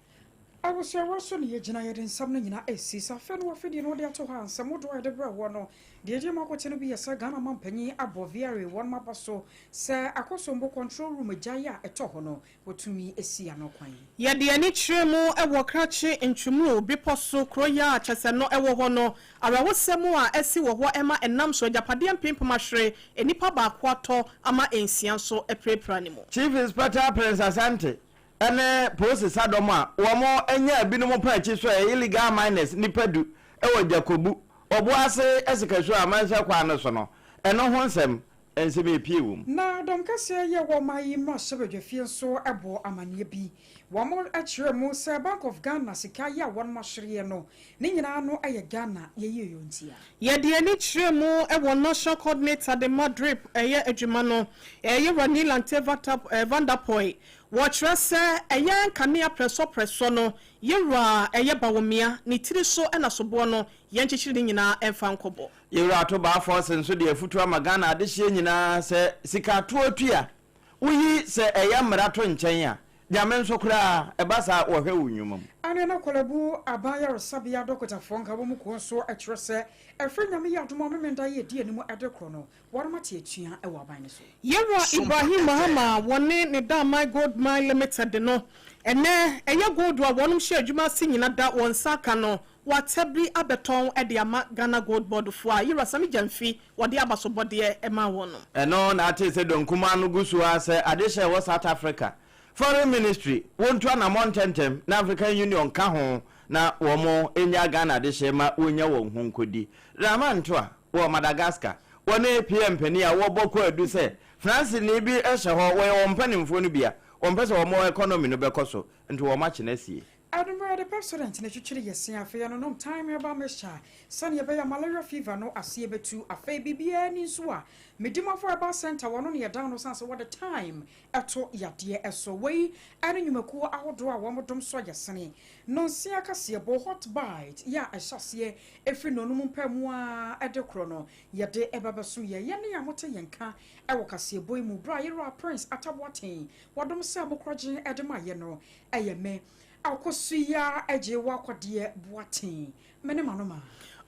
Abusia waso ne yegina yede nsam no nyina esi safe no wafedi no de ato ha nsam do de bra wo no de je makote no bi yesa Ghana mampanyi aboviare won mabaso se akosombo control room agya eto ho no wotumi esi anokwan ye de ani kyeremu ewo krache ntwumu biposo kroya chese no ewo ho no awawosemu a esi wo ho ema enam so japade mpempema hwere enipa ba akwato ama ensia so eprepra ni mo Chief Inspector Prince Asante ene process adom a womo enya binom panchi so illegal miners nipadu ewo Jakobu obo ase esikasu amanse kwa no so no eno ho nsem ensem epie wum na dom kase ye wo mayi ma sebedwafie so ebo amane bi womo akire mu se Bank of Ghana sika ya won mahwere no ni nyina no eye Ghana ye yontia ye de ani kire mu ewo national coordinator de Madrid eye adwuma no eye Ranila Ntevata Vanderpoy wɔkyerɛ sɛ ɛyɛ kanea preso no yɛwura ɛyɛ bawomia ne tiri so ɛna soboɔ no yɛnkyekyeре ne nyinaa ɛmfa nkɔbɔ yɛwura ato baafo senso de afutu ama Ghana adehye nyinaa sɛ sika to atua woyi sɛ ɛyɛ mmarato nkyɛn a nyame nso kura ɛbasa wɔhwɛ wo nnwuma mu ane na kwalabu abaya resabia dokota fonka bo mu ko so ɛkyerɛ sɛ ɛfrɛ nyame yɛ adoma memenda yɛ di animu ɛdekro no wɔremate atua ɛwɔ aban so yɛwura Ibrahim Mahama wɔne ne Dama Gold Mine Limited no ɛnɛ ɛyɛ gold a wɔnom hyɛ adwuma se nyina da wɔn saka no watabri abeton ede ama Ghana Gold Board fo a yira sami jamfi wode abasobode ema wono eno na ate se donkuma no gusu a se adehye wo South Africa Foreign Ministry wontu na montentem na African Union ka ho na womo enya Ghana adehye ma wonya wo honkodi ramanto a wo Madagascar wona PM pani a wo boko adu se France ni bi ehye ho wo mpanimfo no bia wo mpese wo economy no bekoso nti wo ma kyenasie Admiral the President na chuchiri yesi afia no nom time eba mesha sane ebe malaria fever no asie betu afa bibia ni nso a medima for eba center wono ne down no sanse what the time eto yade eso wei ane nyumaku ahodo a womodom so yesene no sia kase bo hot bite ya ahyase efri no no mpamu a edekro no yade eba beso ye ne yamote yenka ewo kase boy mu bra yera Prince Atabwaten wodom se abokroje edema ye no eyeme akosuya agyewa kwade boaten mene manoma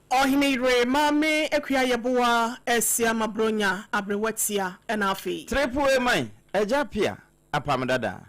Ohene mame ekua yeboa esia mabronya abrewatia enafi triple man APPIAH APAM DADAA